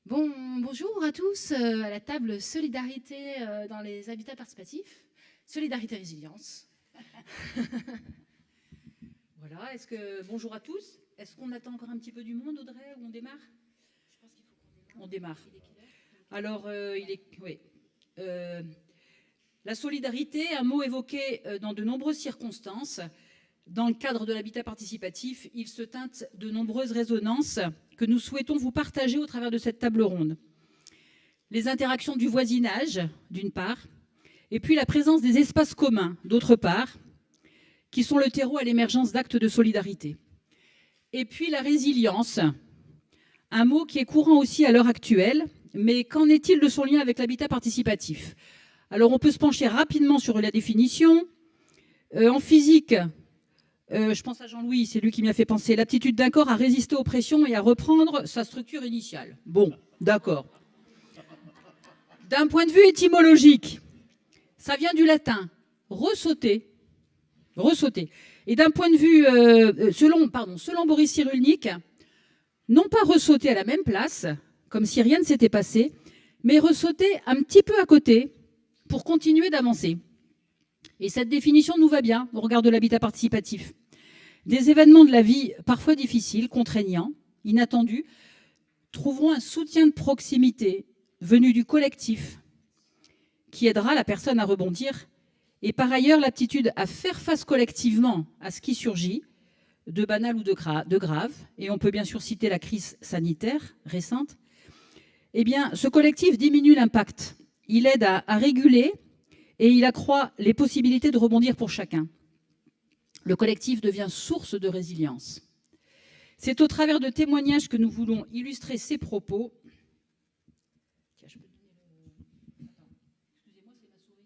Bonjour à tous à la table Solidarité dans les habitats participatifs, Solidarité Résilience. Voilà, bonjour à tous. Est-ce qu'on attend encore un petit peu du monde, Audrey, ou on démarre? Je pense qu'il faut qu'on démarre. On démarre. Alors, oui. La solidarité, un mot évoqué dans de nombreuses circonstances. Dans le cadre de l'habitat participatif, il se teinte de nombreuses résonances que nous souhaitons vous partager au travers de cette table ronde. Les interactions du voisinage, d'une part, et puis la présence des espaces communs, d'autre part, qui sont le terreau à l'émergence d'actes de solidarité. Et puis la résilience, un mot qui est courant aussi à l'heure actuelle, mais qu'en est-il de son lien avec l'habitat participatif? Alors on peut se pencher rapidement sur la définition. En physique, je pense à Jean-Louis, c'est lui qui m'y a fait penser, l'aptitude d'un corps à résister aux pressions et à reprendre sa structure initiale. Bon, d'accord. D'un point de vue étymologique, ça vient du latin ressauter. Et d'un point de vue, selon Boris Cyrulnik, non pas ressauter à la même place, comme si rien ne s'était passé, mais ressauter un petit peu à côté pour continuer d'avancer. Et cette définition nous va bien au regard de l'habitat participatif. Des événements de la vie parfois difficiles, contraignants, inattendus, trouveront un soutien de proximité venu du collectif qui aidera la personne à rebondir et par ailleurs l'aptitude à faire face collectivement à ce qui surgit, de banal ou de grave, et on peut bien sûr citer la crise sanitaire récente. Eh bien, ce collectif diminue l'impact, il aide à réguler et il accroît les possibilités de rebondir pour chacun. Le collectif devient source de résilience. C'est au travers de témoignages que nous voulons illustrer ces propos. Tiens, je peux donner le... Excusez-moi, c'est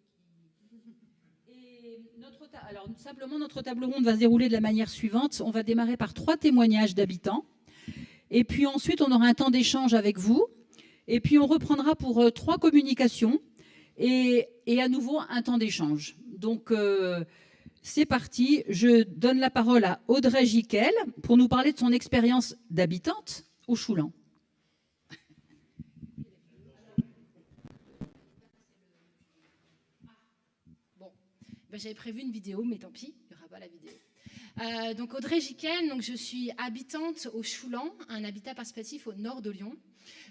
ma souris qui... Alors, simplement, notre table ronde va se dérouler de la manière suivante. On va démarrer par 3 témoignages d'habitants. Et puis ensuite, on aura un temps d'échange avec vous. Et puis, on reprendra pour 3 communications. Et à nouveau, un temps d'échange. Donc... c'est parti, je donne la parole à Audrey Giquel pour nous parler de son expérience d'habitante au Choulan. Bon, j'avais prévu une vidéo, mais tant pis, il n'y aura pas la vidéo. Donc Audrey Giquel, donc je suis habitante au Choulan, un habitat participatif au nord de Lyon.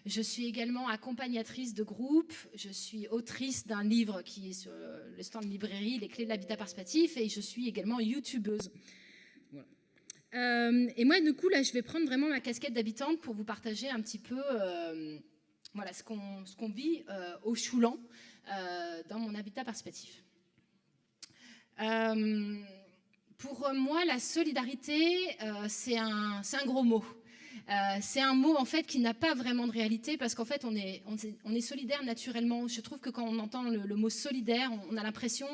Je suis également accompagnatrice de groupe, je suis autrice d'un livre qui est sur le stand de librairie, Les clés de l'habitat participatif, et je suis également youtubeuse. Voilà. Et moi, du coup, là, je vais prendre vraiment ma casquette d'habitante pour vous partager un petit peu voilà, ce qu'on vit au Choulan dans mon habitat participatif. Pour moi, la solidarité, c'est un gros mot. C'est un mot en fait qui n'a pas vraiment de réalité parce qu'en fait on est solidaire naturellement. Je trouve que quand on entend le mot solidaire, on a l'impression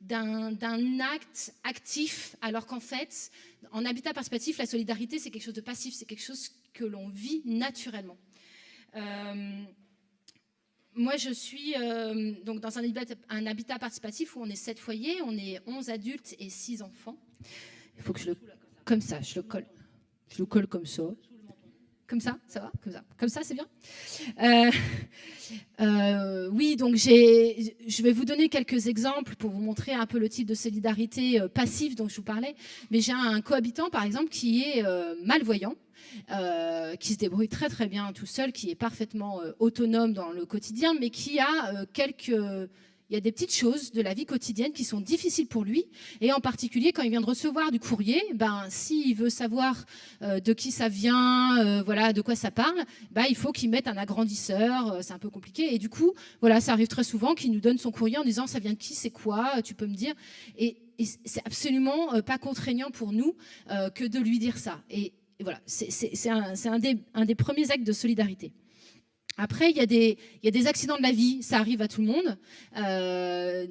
d'un acte actif, alors qu'en fait en habitat participatif, la solidarité c'est quelque chose de passif, c'est quelque chose que l'on vit naturellement. Moi, je suis donc dans un habitat participatif où on est 7 foyers, on est 11 adultes et 6 enfants. Il faut que je le... Comme ça, je le colle. Je le colle comme ça. Comme ça, ça va? Comme ça, c'est bien? Oui, donc je vais vous donner quelques exemples pour vous montrer un peu le type de solidarité passive dont je vous parlais. Mais j'ai un cohabitant, par exemple, qui est malvoyant, qui se débrouille très très bien tout seul, qui est parfaitement autonome dans le quotidien, mais qui a Il y a des petites choses de la vie quotidienne qui sont difficiles pour lui. Et en particulier, quand il vient de recevoir du courrier, s'il veut savoir de qui ça vient, voilà, de quoi ça parle, il faut qu'il mette un agrandisseur. C'est un peu compliqué. Et du coup, voilà, ça arrive très souvent qu'il nous donne son courrier en disant ça vient de qui, c'est quoi, tu peux me dire. Et c'est absolument pas contraignant pour nous que de lui dire ça. Et voilà, c'est un des premiers actes de solidarité. Après, il y a des accidents de la vie, ça arrive à tout le monde.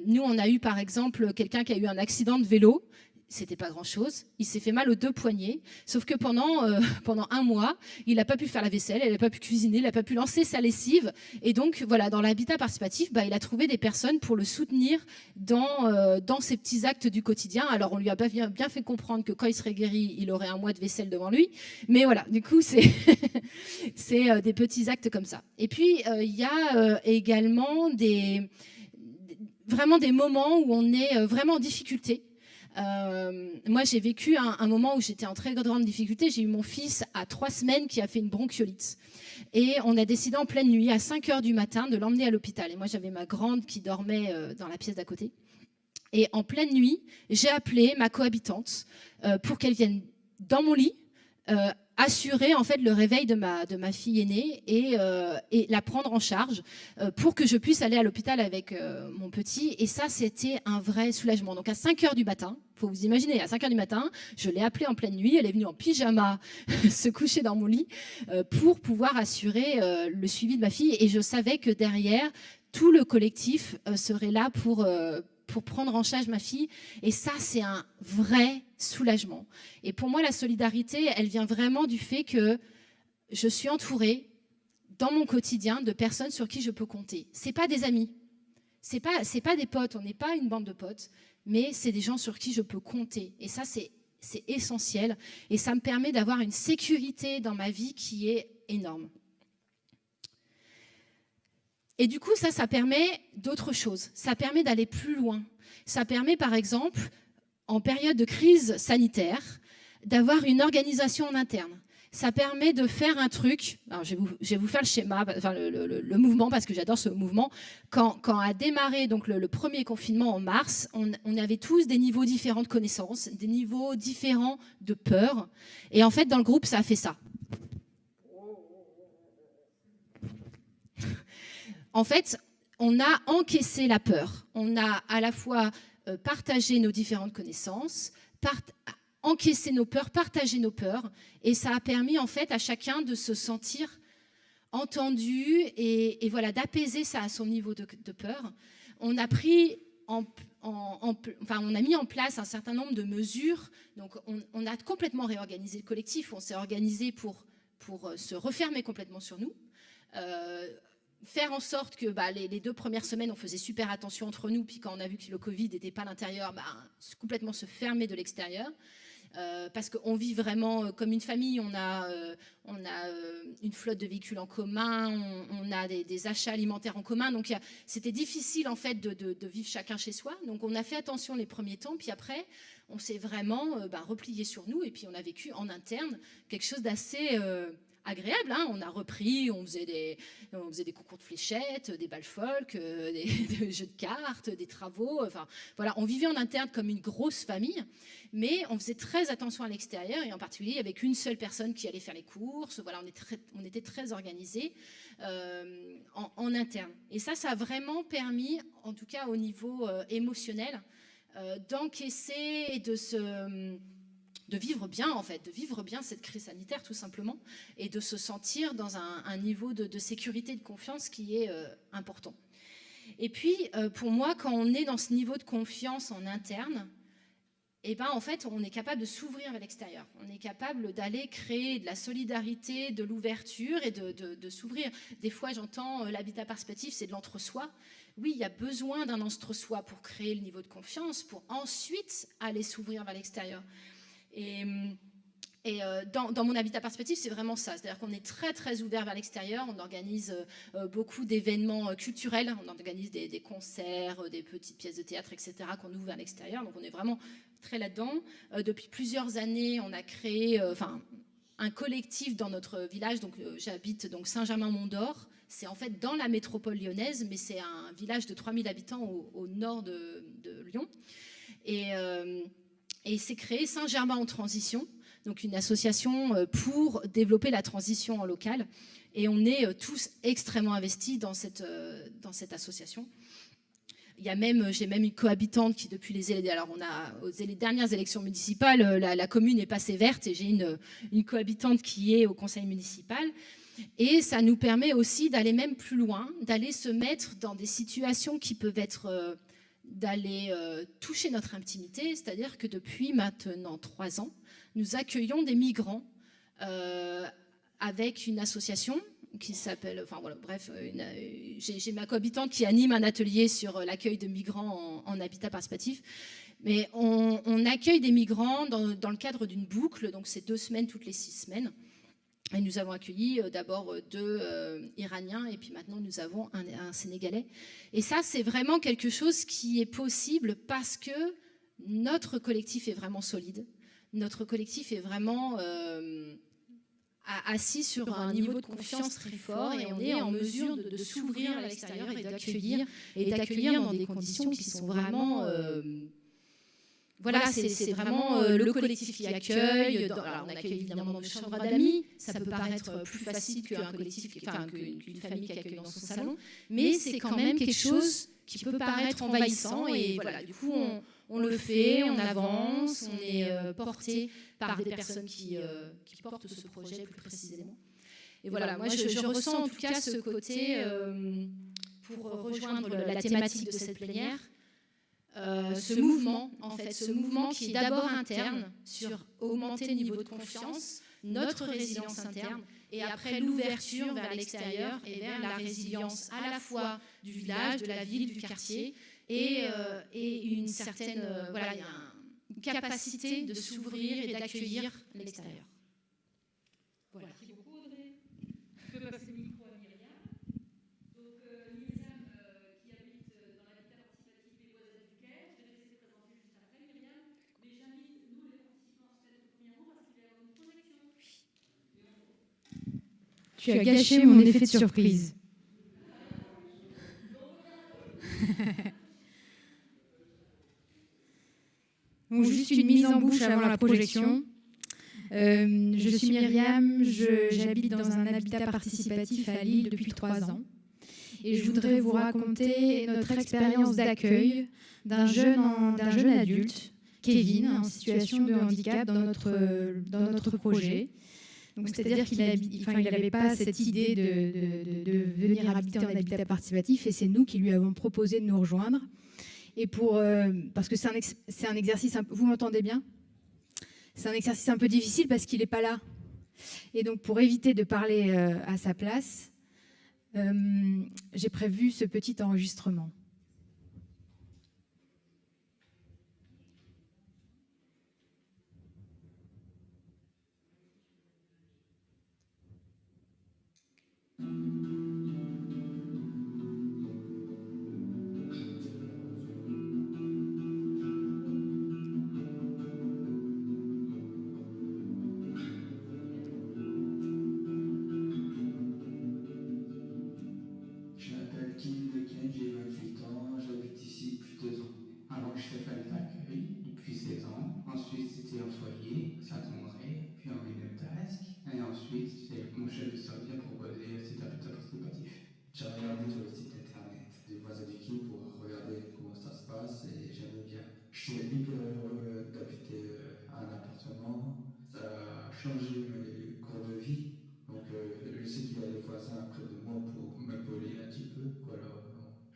Nous, on a eu par exemple quelqu'un qui a eu un accident de vélo. C'était pas grand-chose. Il s'est fait mal aux 2 poignets. Sauf que pendant 1 mois, il n'a pas pu faire la vaisselle, il n'a pas pu cuisiner, il n'a pas pu lancer sa lessive. Et donc, voilà, dans l'habitat participatif, il a trouvé des personnes pour le soutenir dans ses petits actes du quotidien. Alors, on lui a bien fait comprendre que quand il serait guéri, il aurait 1 mois de vaisselle devant lui. Mais voilà, du coup, c'est des petits actes comme ça. Et puis, il y a également vraiment des moments où on est vraiment en difficulté. Moi, j'ai vécu un moment où j'étais en très grande difficulté. J'ai eu mon fils à 3 semaines qui a fait une bronchiolite. Et on a décidé en pleine nuit, à 5 heures du matin, de l'emmener à l'hôpital. Et moi, j'avais ma grande qui dormait dans la pièce d'à côté. Et en pleine nuit, j'ai appelé ma cohabitante pour qu'elle vienne dans mon lit, assurer en fait le réveil de ma fille aînée et la prendre en charge pour que je puisse aller à l'hôpital avec mon petit. Et ça, c'était un vrai soulagement. Donc à 5 heures du matin, il faut vous imaginer, à 5 heures du matin, je l'ai appelée en pleine nuit, elle est venue en pyjama se coucher dans mon lit pour pouvoir assurer le suivi de ma fille. Et je savais que derrière, tout le collectif serait là pour prendre en charge ma fille. Et ça, c'est un vrai soulagement. Et pour moi, la solidarité, elle vient vraiment du fait que je suis entourée dans mon quotidien de personnes sur qui je peux compter. C'est pas des amis, c'est pas des potes, on n'est pas une bande de potes, mais c'est des gens sur qui je peux compter. Et ça, c'est essentiel. Et ça me permet d'avoir une sécurité dans ma vie qui est énorme. Et du coup, ça permet d'autres choses. Ça permet d'aller plus loin. Ça permet, par exemple, en période de crise sanitaire, d'avoir une organisation en interne. Ça permet de faire un truc. Alors, je vais vous faire le schéma, enfin le mouvement, parce que j'adore ce mouvement. Quand a démarré donc le premier confinement en mars, on avait tous des niveaux différents de connaissances, des niveaux différents de peur. Et en fait, dans le groupe, ça a fait ça. En fait, on a encaissé la peur. On a à la fois partagé nos différentes connaissances, encaissé nos peurs, partagé nos peurs, et ça a permis en fait à chacun de se sentir entendu et voilà, d'apaiser ça à son niveau de peur. On a pris on a mis en place un certain nombre de mesures. Donc on a complètement réorganisé le collectif. On s'est organisé pour se refermer complètement sur nous. Faire en sorte que les 2 premières semaines, on faisait super attention entre nous, puis quand on a vu que le Covid n'était pas à l'intérieur, complètement se fermer de l'extérieur. Parce qu'on vit vraiment comme une famille, on a une flotte de véhicules en commun, on a des achats alimentaires en commun, donc c'était difficile en fait de vivre chacun chez soi. Donc on a fait attention les premiers temps, puis après on s'est vraiment replié sur nous, et puis on a vécu en interne quelque chose d'assez agréable, hein. On a repris, on faisait des concours de fléchettes, des balles folk, des jeux de cartes, des travaux. Enfin, voilà, on vivait en interne comme une grosse famille, mais on faisait très attention à l'extérieur, et en particulier, il n'y avait qu'une seule personne qui allait faire les courses. Voilà, on était très organisés en interne. Et ça a vraiment permis, en tout cas au niveau émotionnel, d'encaisser et de vivre bien, en fait, de vivre bien cette crise sanitaire, tout simplement, et de se sentir dans un niveau de sécurité et de confiance qui est important. Et puis, pour moi, quand on est dans ce niveau de confiance en interne, en fait, on est capable de s'ouvrir vers l'extérieur. On est capable d'aller créer de la solidarité, de l'ouverture et de s'ouvrir. Des fois, j'entends l'habitat participatif, c'est de l'entre-soi. Oui, il y a besoin d'un entre-soi pour créer le niveau de confiance, pour ensuite aller s'ouvrir vers l'extérieur. Et dans mon habitat participatif, c'est vraiment ça. C'est-à-dire qu'on est très, très ouvert vers l'extérieur. On organise beaucoup d'événements culturels. On organise des concerts, des petites pièces de théâtre, etc., qu'on ouvre vers l'extérieur. Donc, on est vraiment très là-dedans. Depuis plusieurs années, on a créé un collectif dans notre village. Donc, j'habite Saint-Germain-Mont-d'Or. C'est en fait dans la métropole lyonnaise, mais c'est un village de 3000 habitants au nord de Lyon. Et c'est créé Saint-Germain en transition, donc une association pour développer la transition en local. Et on est tous extrêmement investis dans cette association. J'ai même une cohabitante qui, depuis aux dernières élections municipales, la commune est passée verte et j'ai une cohabitante qui est au conseil municipal. Et ça nous permet aussi d'aller même plus loin, d'aller se mettre dans des situations qui peuvent être d'aller toucher notre intimité. C'est-à-dire que depuis maintenant 3 ans, nous accueillons des migrants avec une association qui s'appelle, enfin voilà, bref, j'ai ma cohabitante qui anime un atelier sur l'accueil de migrants en habitat participatif. Mais on accueille des migrants dans le cadre d'une boucle, donc c'est 2 semaines toutes les 6 semaines. Et nous avons accueilli d'abord 2 Iraniens et puis maintenant nous avons un Sénégalais. Et ça, c'est vraiment quelque chose qui est possible parce que notre collectif est vraiment solide. Notre collectif est vraiment assis sur un niveau de confiance très fort et on est en mesure de s'ouvrir à l'extérieur et d'accueillir dans des conditions qui sont vraiment... Voilà, c'est vraiment le collectif qui accueille. Alors, on accueille évidemment dans des chambres d'amis. Ça peut paraître plus facile qu'un collectif, qu'une famille qui accueille dans son salon. Mais c'est quand même quelque chose qui peut paraître envahissant. Et voilà, du coup, on le fait, on avance, on est porté par des personnes qui portent ce projet plus précisément. Et voilà, moi, je ressens en tout cas ce côté, pour rejoindre la thématique de cette plénière, ce mouvement qui est d'abord interne sur augmenter le niveau de confiance, notre résilience interne, et après l'ouverture vers l'extérieur et vers la résilience à la fois du village, de la ville, du quartier, et une certaine il y a une capacité de s'ouvrir et d'accueillir l'extérieur. Voilà. Merci beaucoup Audrey. Je peux passer le micro à Myriam. Donc Myriam qui habite dans l'habitat participatif des Boisets du Caire. Je vais laisser présenter juste après Myriam. Mais j'invite nous les participants à se mettre premièrement parce qu'il va y avoir une projection. Tu as gâché mon effet de surprise. Donc, juste une mise en bouche avant la projection. Je suis Myriam, j'habite dans un habitat participatif à Lille depuis 3 ans. Et je voudrais vous raconter notre expérience d'accueil d'un jeune adulte, Kevin, en situation de handicap dans notre projet. Donc, c'est-à-dire qu'il n'avait pas cette idée de venir habiter en habitat participatif et c'est nous qui lui avons proposé de nous rejoindre. Et parce que c'est un exercice, vous m'entendez bien ? C'est un exercice un peu difficile parce qu'il n'est pas là. Et donc, pour éviter de parler à sa place, j'ai prévu ce petit enregistrement. J'ai 28 ans, j'habite ici depuis 2 ans. Avant, j'étais famille d'accueil depuis 16 ans. Ensuite, c'était un foyer, Saint-André, puis un Task. Et ensuite, mon chef de service a proposé cet habitat participatif. J'ai regardé sur le site internet des Voisins du Quai pour regarder comment ça se passe et j'aimais bien. J'étais hyper heureux d'habiter un appartement. Ça a changé mes cours de vie. Donc, je sais qu'il y a des voisins près de moi pour m'épauler un petit peu. Voilà,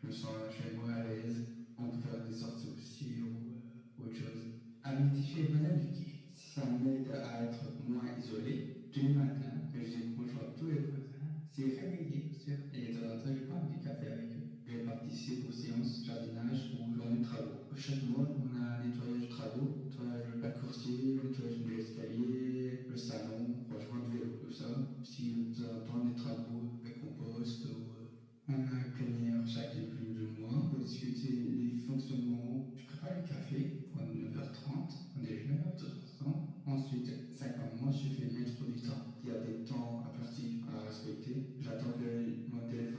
je me sens chez moi à l'aise. On peut faire des sorties aussi ou autre chose. Habiter chez Madame Duquet, ça m'aide à être moins isolé. Tous les matins, je dis bonjour à tous les voisins. C'est réveillé, bien sûr. Et de temps en temps, je prends du café avec eux. Je participe aux séances jardinage ou journées de travaux. Chaque mois, on a un nettoyage travaux, nettoyage de la coursive, nettoyage de l'escalier, le salon, rangement de vélo, tout ça. Si de temps en temps, des travaux avec compost ou on a un plénière chaque début de mois pour discuter des fonctionnements. Je prépare le café pour 9h30, on déjeune de toute façon. Ensuite, 50 mois, je fais le métro du temps. Il y a des temps impartis à respecter. J'attends que mon téléphone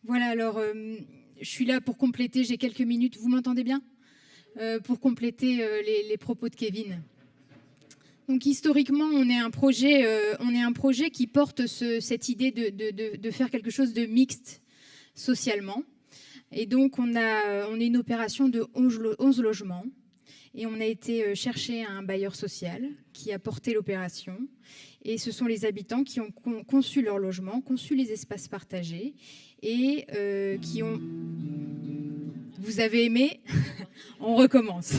Voilà, alors je suis là pour compléter, j'ai quelques minutes, vous m'entendez bien? Pour compléter les propos de Kevin. Donc historiquement, on est un projet qui porte cette idée de faire quelque chose de mixte socialement. Et donc on est une opération de 11 logements. Et on a été chercher un bailleur social qui a porté l'opération. Et ce sont les habitants qui ont conçu leur logement, conçu les espaces partagés et qui ont... Vous avez aimé? On recommence.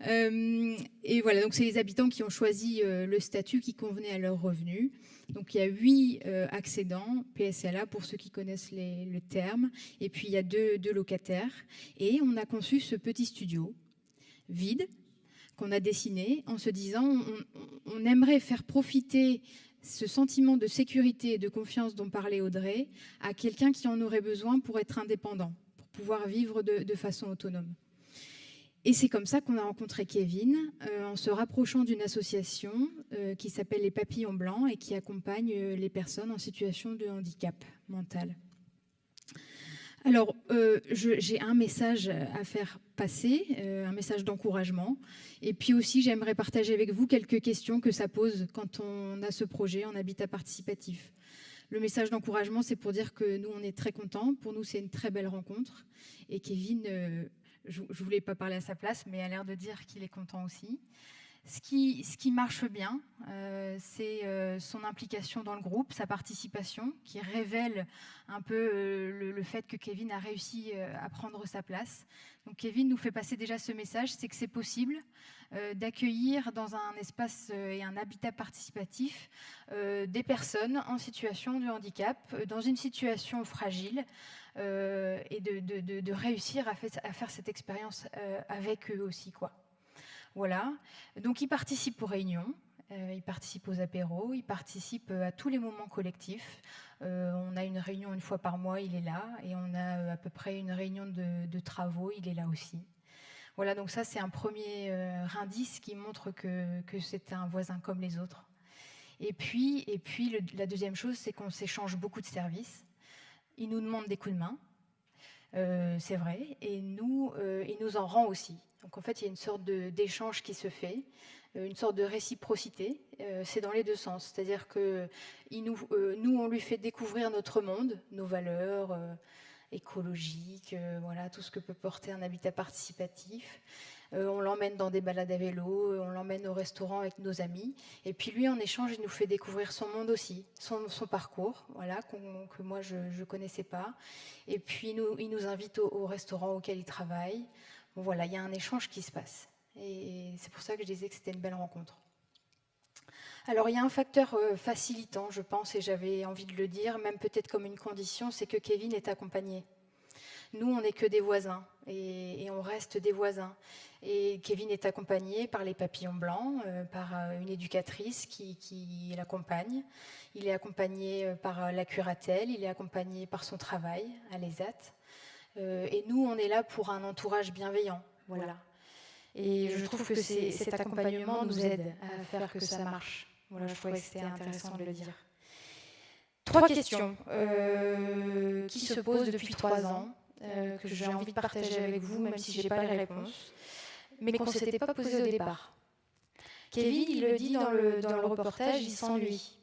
Et voilà, donc c'est les habitants qui ont choisi le statut qui convenait à leurs revenus. Donc il y a 8 accédants, PSLA pour ceux qui connaissent le terme, et puis il y a deux locataires. Et on a conçu ce petit studio vide qu'on a dessiné en se disant on aimerait faire profiter ce sentiment de sécurité et de confiance dont parlait Audrey à quelqu'un qui en aurait besoin pour être indépendant, pour pouvoir vivre de façon autonome. Et c'est comme ça qu'on a rencontré Kevin, en se rapprochant d'une association qui s'appelle les Papillons Blancs et qui accompagne les personnes en situation de handicap mental. Alors, j'ai un message à faire passer, un message d'encouragement. Et puis aussi, j'aimerais partager avec vous quelques questions que ça pose quand on a ce projet en habitat participatif. Le message d'encouragement, c'est pour dire que nous, on est très contents. Pour nous, c'est une très belle rencontre. Et Kevin... je ne voulais pas parler à sa place, mais a l'air de dire qu'il est content aussi. Ce qui marche bien, c'est son implication dans le groupe, sa participation, qui révèle un peu le fait que Kevin a réussi à prendre sa place. Donc Kevin nous fait passer déjà ce message, c'est que c'est possible d'accueillir dans un espace et un habitat participatif des personnes en situation de handicap, dans une situation fragile, et de réussir à faire cette expérience avec eux aussi, quoi. Voilà. Donc, ils participent aux réunions, ils participent aux apéros, ils participent à tous les moments collectifs. On a une réunion une fois par mois, il est là, et on a à peu près une réunion de travaux, il est là aussi. Voilà, donc ça, c'est un premier indice qui montre que c'est un voisin comme les autres. Et puis la deuxième chose, c'est qu'on s'échange beaucoup de services. Il nous demande des coups de main, c'est vrai, et il nous en rend aussi. Donc en fait, il y a une sorte d'échange qui se fait, une sorte de réciprocité, c'est dans les deux sens. C'est-à-dire que nous, on lui fait découvrir notre monde, nos valeurs écologiques, voilà, tout ce que peut porter un habitat participatif. On l'emmène dans des balades à vélo, on l'emmène au restaurant avec nos amis. Et puis lui, en échange, il nous fait découvrir son monde aussi, son parcours, voilà, que moi, je ne connaissais pas. Et puis, il nous invite au restaurant auquel il travaille. Bon, voilà, il y a un échange qui se passe. Et c'est pour ça que je disais que c'était une belle rencontre. Alors, il y a un facteur facilitant, je pense, et j'avais envie de le dire, même peut-être comme une condition, c'est que Kevin est accompagné. Nous, on n'est que des voisins, et on reste des voisins. Et Kevin est accompagné par les Papillons Blancs, par une éducatrice qui l'accompagne. Il est accompagné par la curatelle, il est accompagné par son travail à l'ESAT. Et nous, on est là pour un entourage bienveillant. Voilà. Et je trouve que cet accompagnement nous aide à faire que ça marche. Voilà, je trouvais que c'était intéressant de le dire. 3 questions qui se posent depuis 3 ans, que j'ai envie de partager avec vous, même si je n'ai pas les réponses, mais qu'on ne s'était pas posées au départ. Kevin, il le dit dans le reportage, il s'ennuie.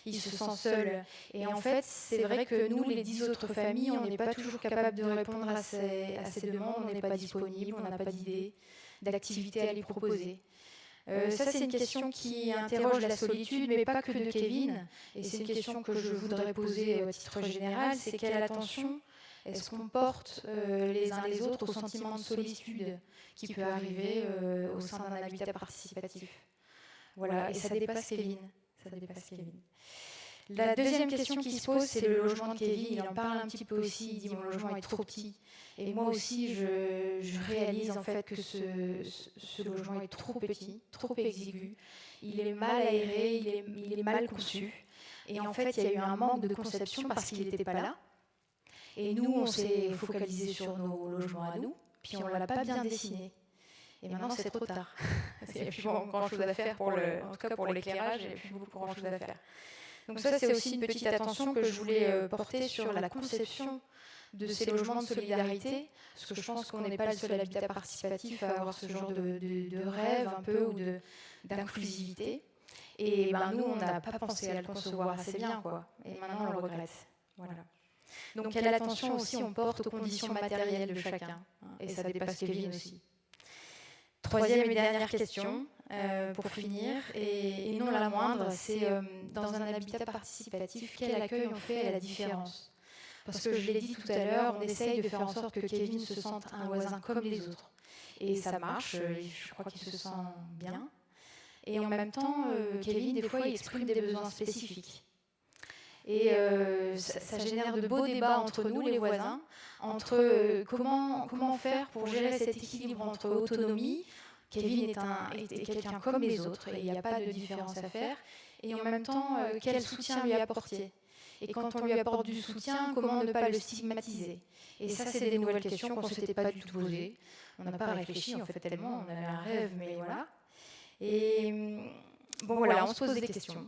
Il se sent seul. Et en fait, c'est vrai que nous, les 10 autres familles, on n'est pas toujours capable de répondre à ces demandes, on n'est pas disponible, on n'a pas d'idées, d'activités à lui proposer. Ça, c'est une question qui interroge la solitude, mais pas que de Kevin. Et c'est une question que je voudrais poser à titre général, c'est quelle attention est-ce qu'on porte les uns les autres au sentiment de solitude qui peut arriver au sein d'un habitat participatif. Voilà, et ça dépasse Kevin. La deuxième question qui se pose, c'est le logement de Kevin. Il en parle un petit peu aussi, il dit mon logement est trop petit. Et moi aussi, je réalise en fait que ce logement est trop petit, trop exigu. Il est mal aéré, il est mal conçu. Et en fait, il y a eu un manque de conception parce qu'il n'était pas là. Et nous, on s'est focalisé sur nos logements à nous, puis on ne l'a pas bien dessiné. Et maintenant, c'est trop tard. Il n'y a plus grand-chose à faire, en tout cas pour l'éclairage, il n'y a plus grand-chose à faire. Donc ça, c'est aussi une petite attention que je voulais porter sur la conception de ces logements de solidarité, parce que je pense qu'on n'est pas le seul habitat participatif à avoir ce genre de rêve un peu ou d'inclusivité. Et nous, on n'a pas pensé à le concevoir assez bien, quoi. Et maintenant, on le regrette. Voilà. Donc, quelle attention aussi on porte aux conditions matérielles de chacun. Et ça dépasse Kevin aussi. Troisième et dernière question, pour finir, et non la moindre, c'est dans un habitat participatif, quel accueil on fait à la différence? Parce que je l'ai dit tout à l'heure, on essaye de faire en sorte que Kevin se sente un voisin comme les autres. Et ça marche, je crois qu'il se sent bien. Et en même temps, Kevin, des fois, il exprime des besoins spécifiques. Et ça génère de beaux débats entre nous, les voisins, entre comment faire pour gérer cet équilibre entre autonomie. Kevin est quelqu'un comme les autres, et il n'y a pas de différence à faire. Et en même temps, quel soutien lui apporter? Et quand on lui apporte du soutien, comment ne pas le stigmatiser? Et ça, c'est des nouvelles questions qu'on ne s'était pas du tout posées. On n'a pas réfléchi, en fait, tellement, on avait un rêve, mais voilà. Et bon, voilà, on se pose des questions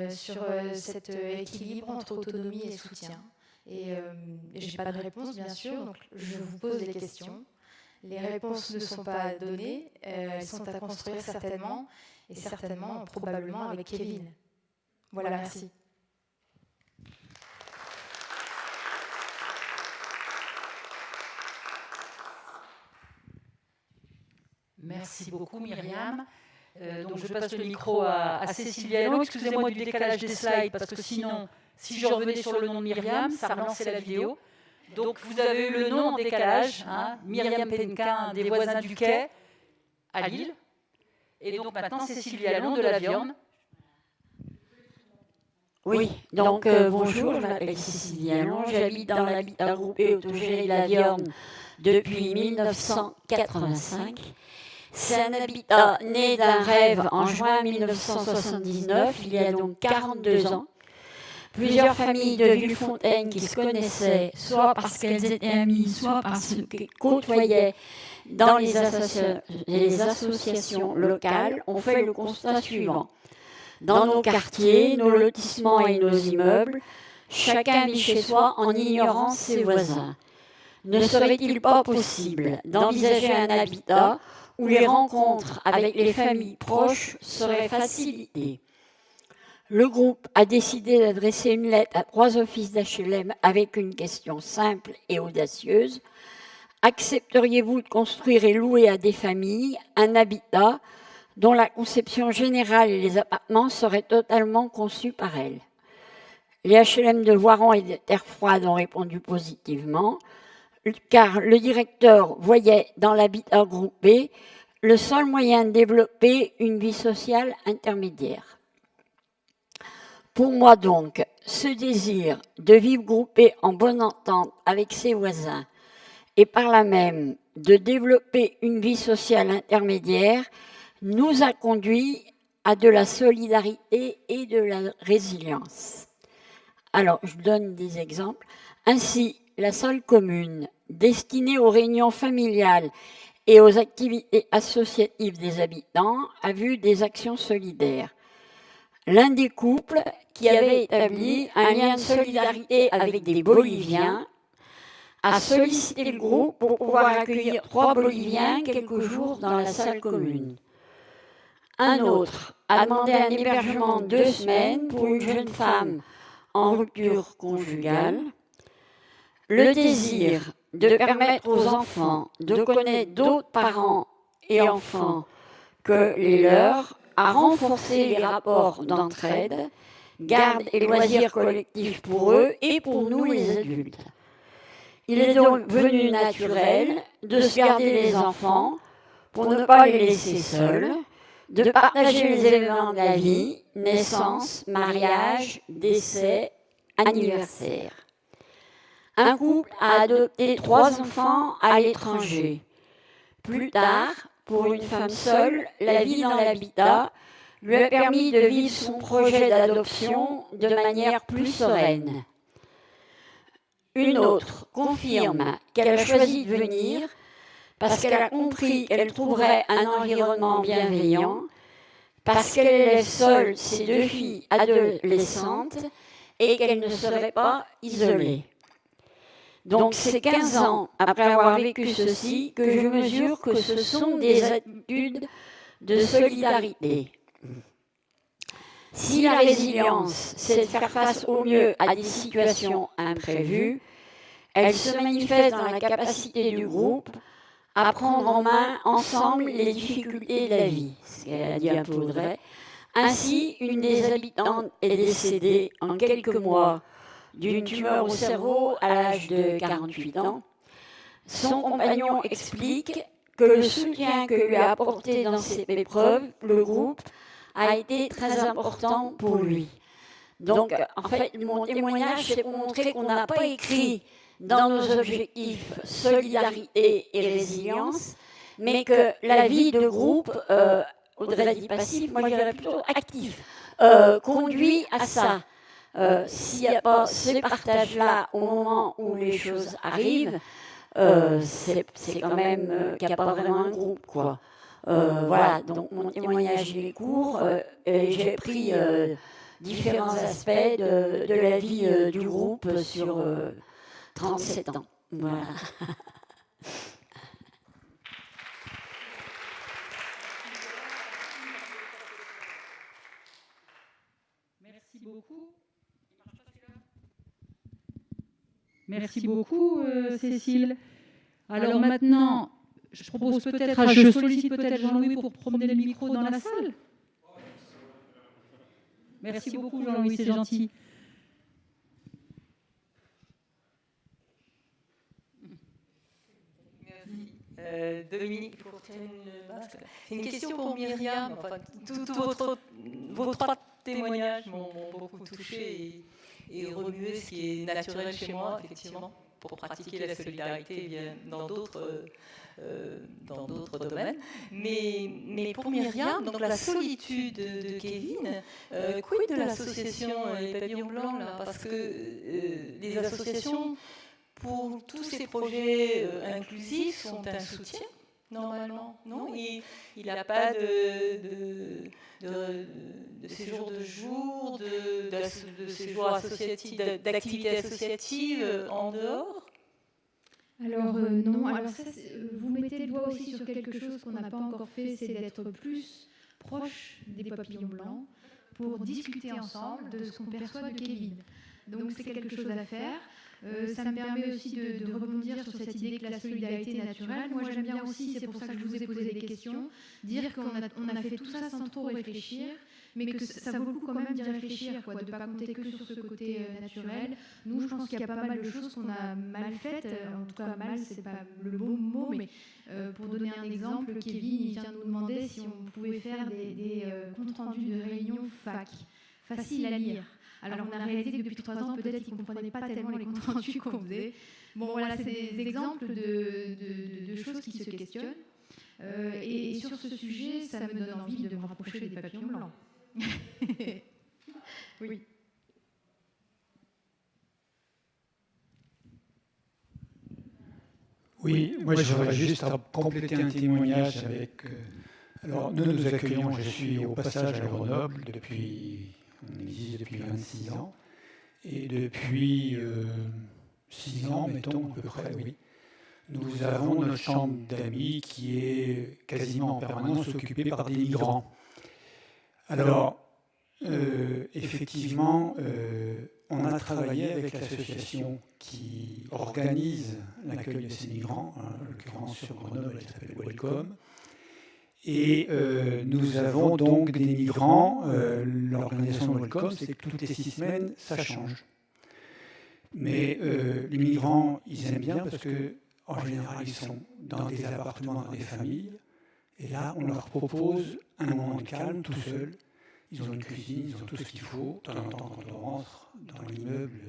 sur cet équilibre entre autonomie et soutien. Et je n'ai pas de réponse, bien sûr, donc je vous pose des questions. Les réponses ne sont pas données, elles sont à construire certainement, et certainement, probablement, avec Kevin. Voilà, merci. Merci beaucoup, Myriam. Donc je passe le micro à Cécile Vialon. Excusez-moi du décalage des slides, parce que sinon, si je revenais sur le nom de Myriam, ça relançait la vidéo. Donc vous avez eu le nom en décalage, Myriam Penquin, des voisins du quai, à Lille. Et donc maintenant, Cécile Vialon de la Viorne. Oui, donc bonjour, je m'appelle Cécile Vialon, j'habite dans l'habitat groupé autogéré de la Viorne depuis 1985. C'est un habitat né d'un rêve en juin 1979, il y a donc 42 ans. Plusieurs familles de Villefontaine qui se connaissaient, soit parce qu'elles étaient amies, soit parce qu'elles côtoyaient dans les associations locales, ont fait le constat suivant. Dans nos quartiers, nos lotissements et nos immeubles, chacun vit chez soi en ignorant ses voisins. Ne serait-il pas possible d'envisager un habitat où les rencontres avec les familles proches seraient facilitées? Le groupe a décidé d'adresser une lettre à 3 offices d'HLM avec une question simple et audacieuse. Accepteriez-vous de construire et louer à des familles un habitat dont la conception générale et les appartements seraient totalement conçus par elles? Les HLM de Voiron et de Terre-Froide ont répondu positivement, car le directeur voyait dans l'habitat groupé le seul moyen de développer une vie sociale intermédiaire. Pour moi donc, ce désir de vivre groupé en bonne entente avec ses voisins et par là même de développer une vie sociale intermédiaire nous a conduit à de la solidarité et de la résilience. Alors, je donne des exemples. Ainsi, la salle commune, destinée aux réunions familiales et aux activités associatives des habitants, a vu des actions solidaires. L'un des couples qui avait établi un lien de solidarité avec des Boliviens a sollicité le groupe pour pouvoir accueillir 3 Boliviens quelques jours dans la salle commune. Un autre a demandé un hébergement de 2 semaines pour une jeune femme en rupture conjugale. Le désir de permettre aux enfants de connaître d'autres parents et enfants que les leurs a renforcé les rapports d'entraide, garde et loisirs collectifs pour eux et pour nous les adultes. Il est donc devenu naturel de se garder les enfants pour ne pas les laisser seuls, de partager les événements de la vie, naissance, mariage, décès, anniversaire. Un couple a adopté 3 enfants à l'étranger. Plus tard, pour une femme seule, la vie dans l'habitat lui a permis de vivre son projet d'adoption de manière plus sereine. Une autre confirme qu'elle a choisi de venir parce qu'elle a compris qu'elle trouverait un environnement bienveillant, parce qu'elle élève seule ses 2 filles adolescentes et qu'elle ne serait pas isolée. Donc c'est 15 ans après avoir vécu ceci que je mesure que ce sont des attitudes de solidarité. Si la résilience, c'est de faire face au mieux à des situations imprévues, elle se manifeste dans la capacité du groupe à prendre en main ensemble les difficultés de la vie, ce qu'elle a dit un peu Audrey. Ainsi, une des habitantes est décédée en quelques mois d'une tumeur au cerveau à l'âge de 48 ans. Son compagnon explique que le soutien que lui a apporté dans cette épreuve, le groupe, a été très important pour lui. Donc, en fait, mon témoignage, c'est pour montrer qu'on n'a pas écrit dans nos objectifs solidarité et résilience, mais que la vie de groupe, Audrey dit passif, moi je dirais plutôt actif, conduit à ça. S'il n'y a pas ces partages-là au moment où les choses arrivent, c'est quand même qu'il n'y a pas vraiment un groupe, quoi. Voilà, donc mon témoignage il est court et j'ai pris différents aspects de la vie du groupe sur 37 ans. Voilà. Merci beaucoup. Merci beaucoup, Cécile. Alors maintenant, je sollicite peut-être Jean-Louis pour promener le micro dans la salle. Merci beaucoup, Jean-Louis, c'est gentil. Merci. Dominique, pour retirer une masque. C'est une question pour Myriam. Enfin, vos 3 témoignages m'ont beaucoup touché et remué ce qui est naturel chez moi, effectivement, pour pratiquer la solidarité bien dans d'autres domaines. Mais pour Myriam, donc la solitude de Kevin, quid de l'association Les Papillons Blancs là, parce que les associations, pour tous ces projets inclusifs, sont un soutien, normalement, non? Il n'a pas de séjour de jour, de séjour associatif, d'activités associatives en dehors? Alors non, alors ça, vous mettez le doigt aussi sur quelque chose qu'on n'a pas encore fait, c'est d'être plus proche des papillons blancs pour discuter ensemble de ce qu'on perçoit de Kevin. Donc c'est quelque chose à faire. Ça me permet aussi de rebondir sur cette idée que la solidarité est naturelle. Moi j'aime bien aussi, c'est pour ça que je vous ai posé des questions, dire qu'on a fait tout ça sans trop réfléchir, mais que ça vaut le coup quand même d'y réfléchir, quoi, de ne pas compter que sur ce côté naturel. Nous, je pense qu'il y a pas mal de choses qu'on a mal faites, en tout cas mal, c'est pas le bon mot, mais pour donner un exemple, Kevin, il vient nous demander si on pouvait faire des comptes rendus de réunions fac, faciles à lire. Alors on a réalisé que depuis 3 ans, peut-être qu'ils ne comprenaient pas tellement les comptes rendus qu'on faisait. Bon voilà, c'est des exemples de choses qui se questionnent. Et sur ce sujet, ça me donne envie de me rapprocher des papillons blancs. Oui. Oui, moi je voudrais juste compléter un témoignage avec... alors nous accueillons, je suis au passage à Grenoble on existe depuis 26 ans, et depuis 6 ans, mettons à peu près, oui, nous avons notre chambre d'amis qui est quasiment en permanence occupée par des migrants. Alors, effectivement, on a travaillé avec l'association qui organise l'accueil de ces migrants, en l'occurrence sur Grenoble, elle s'appelle Welcome. Et nous avons donc des migrants, l'organisation de Welcome, c'est que toutes les 6 semaines, ça change. Mais les migrants, ils aiment bien parce qu'en général, ils sont dans des appartements, dans des familles. Et là, on leur propose un moment de calme, tout seul. Ils ont une cuisine, ils ont tout ce qu'il faut. De temps en temps, quand on rentre dans l'immeuble,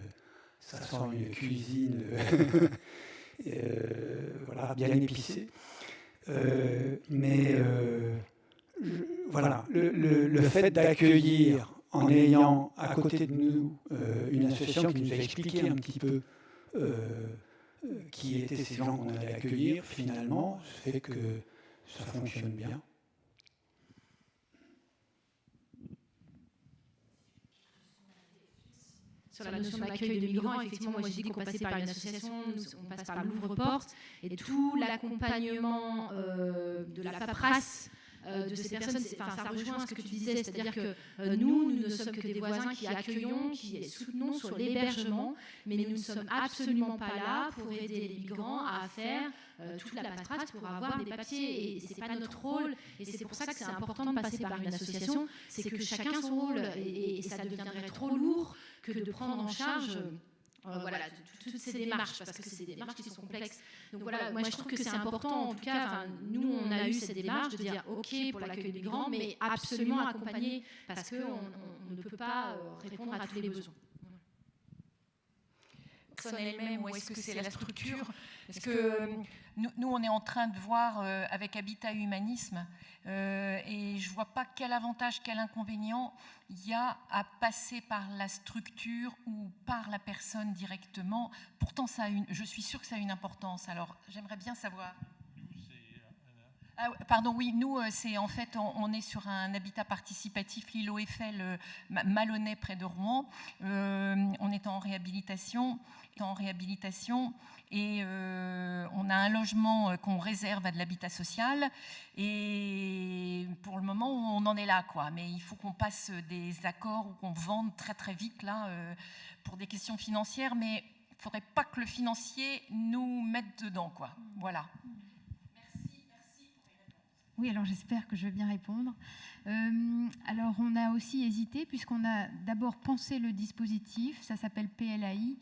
ça sent une cuisine voilà, bien épicée. Voilà, le fait d'accueillir en ayant à côté de nous une association qui nous a expliqué un petit peu qui étaient ces gens qu'on allait accueillir, finalement, fait que ça fonctionne bien. sur la notion d'accueil de migrants. Effectivement, moi j'ai dit qu'on passait par une association, on passe par l'Ouvre-Porte, et tout l'accompagnement de la paperasse de ces personnes, ça rejoint ce que tu disais, c'est-à-dire que nous ne sommes que des voisins qui accueillons, qui soutenons sur l'hébergement, mais nous ne sommes absolument pas là pour aider les migrants à faire toute la paperasse pour avoir des papiers, et c'est pas notre rôle, et c'est pour ça que c'est important de passer par une association, c'est que chacun son rôle, et ça deviendrait trop lourd que de prendre en charge voilà, toutes ces démarches, parce que c'est des démarches qui sont complexes. Donc voilà, moi je trouve que c'est important, en tout cas, nous on a eu cette démarche de dire ok pour l'accueil des migrants, mais absolument accompagner, parce qu'on ne peut pas répondre à tous les besoins. Elle-même, ou est-ce que c'est la structure? Parce que nous, on est en train de voir avec Habitat Humanisme, et je ne vois pas quel avantage, quel inconvénient il y a à passer par la structure ou par la personne directement. Pourtant, je suis sûre que ça a une importance. Alors, j'aimerais bien savoir... pardon, oui, nous, c'est en fait, on est sur un habitat participatif, l'île aux Eiffel, Malonnais, près de Rouen. On est en réhabilitation, et on a un logement qu'on réserve à de l'habitat social. Et pour le moment, on en est là, quoi. Mais il faut qu'on passe des accords ou qu'on vende très très vite là pour des questions financières. Mais il ne faudrait pas que le financier nous mette dedans, quoi. Voilà. Oui, alors j'espère que je vais bien répondre. Alors on a aussi hésité, puisqu'on a d'abord pensé le dispositif, ça s'appelle PLAI,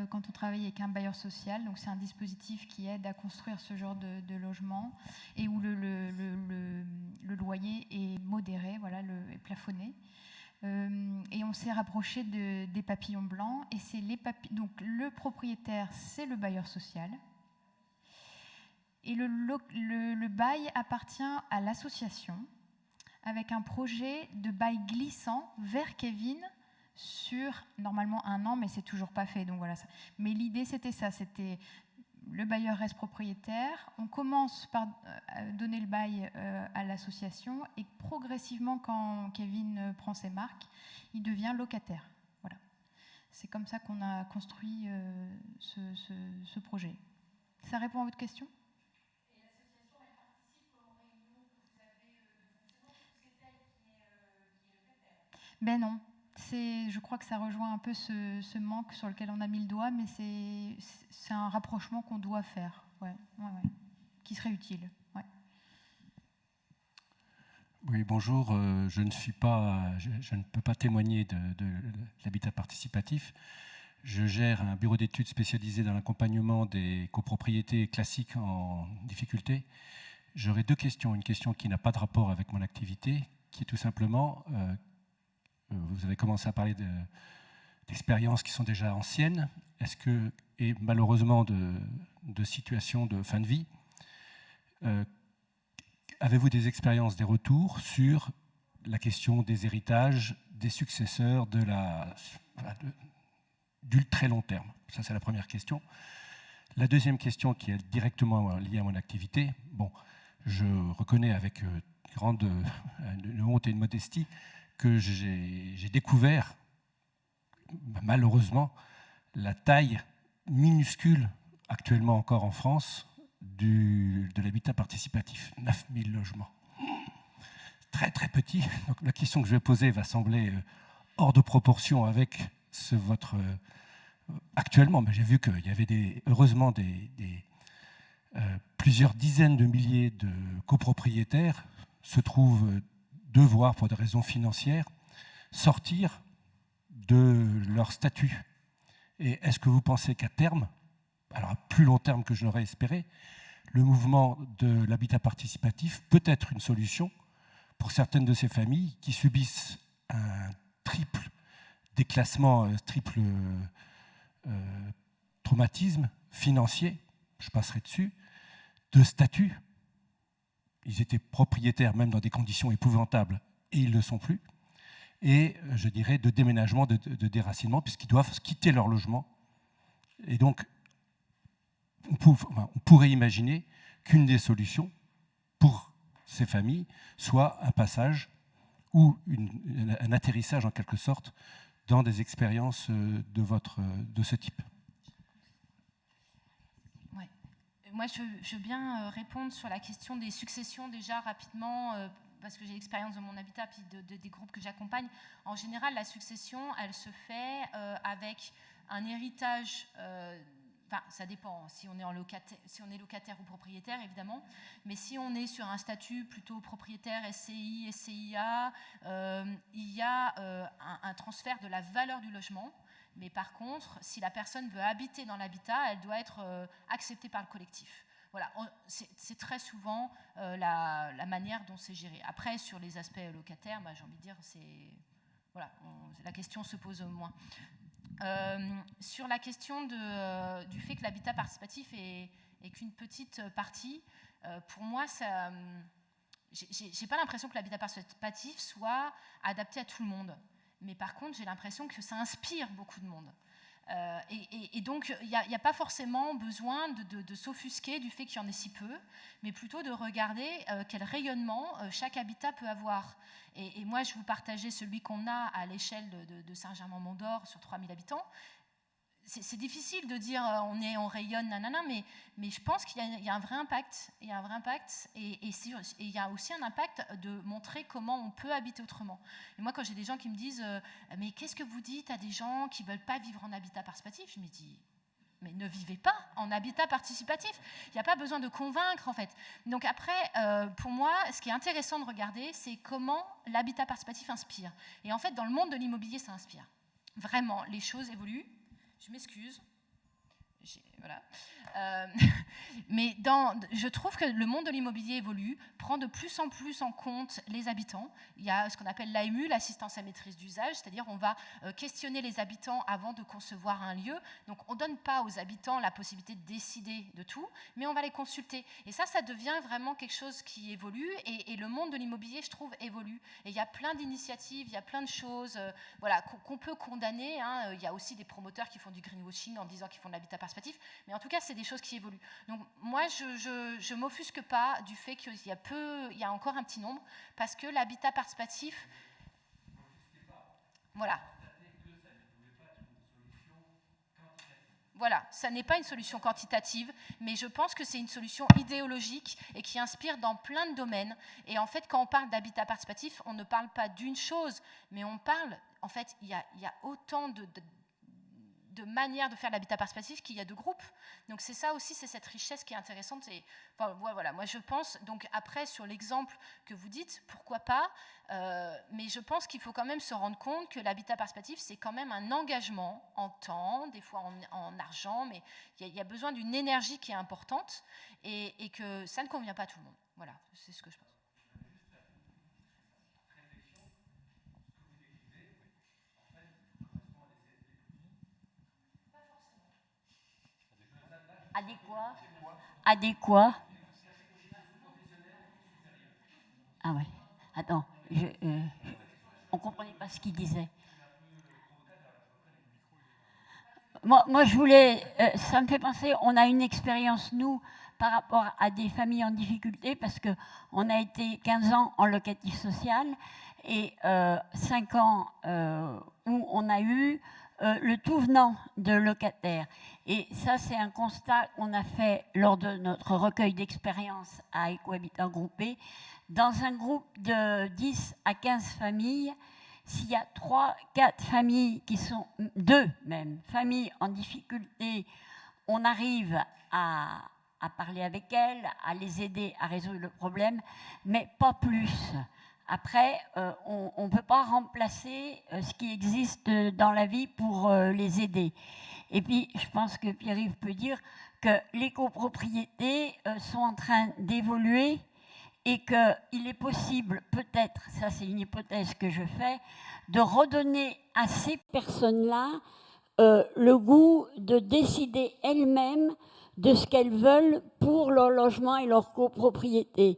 quand on travaille avec un bailleur social. Donc c'est un dispositif qui aide à construire ce genre de logement, et où le loyer est modéré, voilà, est plafonné. Et on s'est rapproché des papillons blancs, et c'est donc le propriétaire, c'est le bailleur social. Et le bail appartient à l'association, avec un projet de bail glissant vers Kevin sur normalement 1 an, mais c'est toujours pas fait. Donc voilà. Mais l'idée c'était ça, c'était le bailleur reste propriétaire. On commence par donner le bail à l'association, et progressivement, quand Kevin prend ses marques, il devient locataire. Voilà. C'est comme ça qu'on a construit ce projet. Ça répond à votre question ? Ben non, je crois que ça rejoint un peu ce manque sur lequel on a mis le doigt, mais c'est un rapprochement qu'on doit faire, ouais, qui serait utile. Ouais. Oui, bonjour, je ne peux pas témoigner de l'habitat participatif. Je gère un bureau d'études spécialisé dans l'accompagnement des copropriétés classiques en difficulté. J'aurais 2 questions. Une question qui n'a pas de rapport avec mon activité, qui est tout simplement... vous avez commencé à parler d'expériences qui sont déjà anciennes. Et malheureusement de situations de fin de vie, avez-vous des expériences, des retours sur la question des héritages, des successeurs, du très long terme? Ça, c'est la première question. La deuxième question, qui est directement liée à mon activité, bon, je reconnais avec une honte et une modestie que j'ai découvert, malheureusement, la taille minuscule, actuellement encore en France, de l'habitat participatif. 9000 logements. Très, très petit. Donc, la question que je vais poser va sembler hors de proportion avec votre... actuellement, mais j'ai vu qu'il y avait heureusement plusieurs dizaines de milliers de copropriétaires se trouvent devoir, pour des raisons financières, sortir de leur statut. Et est-ce que vous pensez qu'à terme, alors à plus long terme que je l'aurais espéré, le mouvement de l'habitat participatif peut être une solution pour certaines de ces familles qui subissent un triple déclassement, triple traumatisme financier, je passerai dessus, de statut. Ils étaient propriétaires même dans des conditions épouvantables, et ils ne le sont plus. Et je dirais de déménagement, de déracinement, puisqu'ils doivent quitter leur logement. Et donc, on pourrait imaginer qu'une des solutions pour ces familles soit un passage ou un atterrissage en quelque sorte dans des expériences de ce type. Ouais. Moi, je veux bien répondre sur la question des successions déjà rapidement, parce que j'ai l'expérience de mon habitat puis des groupes que j'accompagne. En général, la succession, elle se fait avec un héritage. Enfin, ça dépend si on est locataire ou propriétaire, évidemment. Mais si on est sur un statut plutôt propriétaire, SCI, SCIA, il y a un transfert de la valeur du logement. Mais par contre, si la personne veut habiter dans l'habitat, elle doit être acceptée par le collectif. Voilà, c'est très souvent la manière dont c'est géré. Après, sur les aspects locataires, j'ai envie de dire, voilà, la question se pose moins. Sur la question du fait que l'habitat participatif est qu'une petite partie, pour moi, j'ai pas l'impression que l'habitat participatif soit adapté à tout le monde. Mais par contre, j'ai l'impression que ça inspire beaucoup de monde. Et donc, il n'y a pas forcément besoin de s'offusquer du fait qu'il y en ait si peu, mais plutôt de regarder quel rayonnement chaque habitat peut avoir. Et moi, je vous partageais celui qu'on a à l'échelle de Saint-Germain-Mont-d'Or sur 3000 habitants. C'est difficile de dire on rayonne, nanana, mais je pense qu'il y a un vrai impact. Il y a un vrai impact et il y a aussi un impact de montrer comment on peut habiter autrement. Et moi, quand j'ai des gens qui me disent mais qu'est-ce que vous dites à des gens qui ne veulent pas vivre en habitat participatif, je me dis mais ne vivez pas en habitat participatif. Il n'y a pas besoin de convaincre, en fait. Donc après, pour moi, ce qui est intéressant de regarder, c'est comment l'habitat participatif inspire. Et en fait, dans le monde de l'immobilier, ça inspire. Vraiment, les choses évoluent. Je m'excuse. Voilà. Mais je trouve que le monde de l'immobilier évolue, prend de plus en plus en compte les habitants. Il y a ce qu'on appelle l'AMU, l'assistance à maîtrise d'usage, c'est-à-dire on va questionner les habitants avant de concevoir un lieu. Donc on ne donne pas aux habitants la possibilité de décider de tout, mais on va les consulter. Et ça devient vraiment quelque chose qui évolue et le monde de l'immobilier, je trouve, évolue. Et il y a plein d'initiatives, il y a plein de choses voilà, qu'on peut condamner. Hein. Il y a aussi des promoteurs qui font du greenwashing en disant qu'ils font de l'habitat participatif, mais en tout cas, c'est des choses qui évoluent. Donc moi, je ne m'offusque pas du fait qu'il y a encore un petit nombre, parce que l'habitat participatif, voilà. Voilà, ça n'est pas une solution quantitative, mais je pense que c'est une solution idéologique et qui inspire dans plein de domaines. Et en fait, quand on parle d'habitat participatif, on ne parle pas d'une chose, mais on parle, en fait, il y a autant de manières de faire l'habitat participatif qu'il y a de groupes. Donc c'est ça aussi, c'est cette richesse qui est intéressante. Et, enfin, voilà, moi je pense, donc après sur l'exemple que vous dites, pourquoi pas, mais je pense qu'il faut quand même se rendre compte que l'habitat participatif, c'est quand même un engagement en temps, des fois en argent, mais il y a besoin d'une énergie qui est importante et que ça ne convient pas à tout le monde. Voilà, c'est ce que je pense. Adéquat. Ah ouais. Attends, on ne comprenait pas ce qu'il disait. Moi, je voulais... ça me fait penser, on a une expérience, nous, par rapport à des familles en difficulté, parce qu'on a été 15 ans en locatif social et 5 ans où on a eu le tout venant de locataires. Et ça, c'est un constat qu'on a fait lors de notre recueil d'expériences à Ecohabitat Groupé. Dans un groupe de 10 à 15 familles, s'il y a 3-4 familles qui sont, 2 même, familles en difficulté, on arrive à parler avec elles, à les aider à résoudre le problème, mais pas plus. Après, on ne peut pas remplacer ce qui existe dans la vie pour les aider. Et puis, je pense que Pierre-Yves peut dire que les copropriétés sont en train d'évoluer et qu'il est possible, peut-être, ça c'est une hypothèse que je fais, de redonner à ces personnes-là le goût de décider elles-mêmes de ce qu'elles veulent pour leur logement et leur copropriété.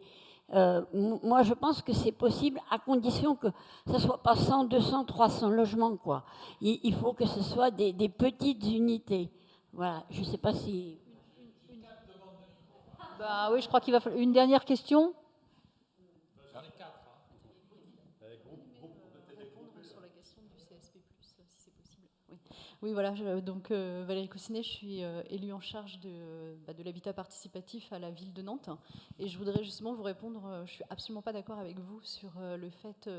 Moi, je pense que c'est possible à condition que ce ne soit pas 100, 200, 300 logements, quoi. Il faut que ce soit des petites unités. Voilà, je ne sais pas si... Bah oui, je crois qu'il va falloir... Une dernière question. J'en ai 4. Groupe de télégroupés. Répondre sur la question du CSP+. Oui, voilà, donc Valérie Coussinet, je suis élue en charge de l'habitat participatif à la ville de Nantes. Et je voudrais justement vous répondre, je ne suis absolument pas d'accord avec vous sur le fait,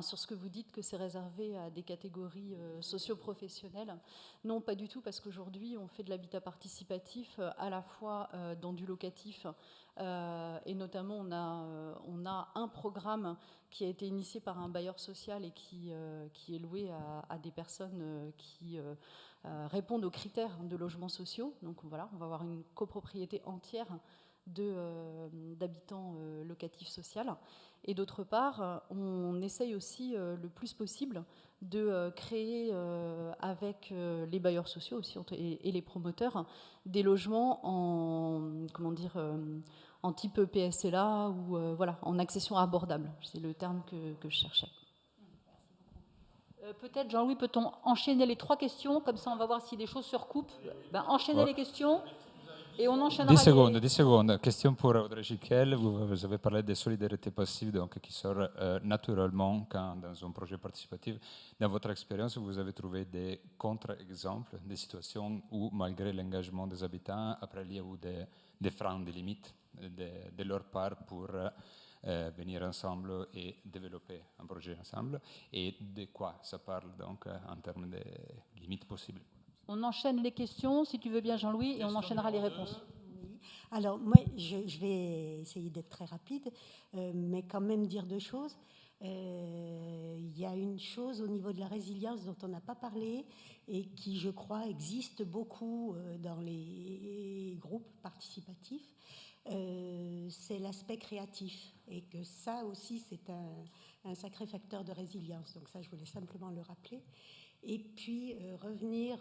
sur ce que vous dites que c'est réservé à des catégories socio-professionnelles. Non, pas du tout, parce qu'aujourd'hui, on fait de l'habitat participatif à la fois dans du locatif, et notamment on a un programme qui a été initié par un bailleur social et qui est loué à des personnes qui répondent aux critères de logements sociaux. Donc voilà, on va avoir une copropriété entière d'habitants locatifs sociaux. Et d'autre part, on essaye aussi le plus possible de créer avec les bailleurs sociaux aussi et les promoteurs des logements en type PSLA ou voilà, en accession abordable. C'est le terme que je cherchais. Peut-être, Jean-Louis, peut-on enchaîner les 3 questions? Comme ça, on va voir si des choses se recoupent. Enchaîner les questions et on enchaînera 10 secondes. Question pour Audrey Giquel. Vous avez parlé de solidarité passive, donc qui sort naturellement quand, dans un projet participatif. Dans votre expérience, vous avez trouvé des contre-exemples, des situations où, malgré l'engagement des habitants, après il y a eu des freins, des limites de leur part pour venir ensemble et développer un projet ensemble. Et de quoi ça parle donc en termes de limites possibles? On enchaîne les questions, si tu veux bien, Jean-Louis, et on enchaînera les réponses. Oui. Alors, moi, je vais essayer d'être très rapide, mais quand même dire 2 choses. Il y a une chose au niveau de la résilience dont on n'a pas parlé et qui, je crois, existe beaucoup dans les groupes participatifs. C'est l'aspect créatif et que ça aussi c'est un sacré facteur de résilience, donc ça je voulais simplement le rappeler. Et puis revenir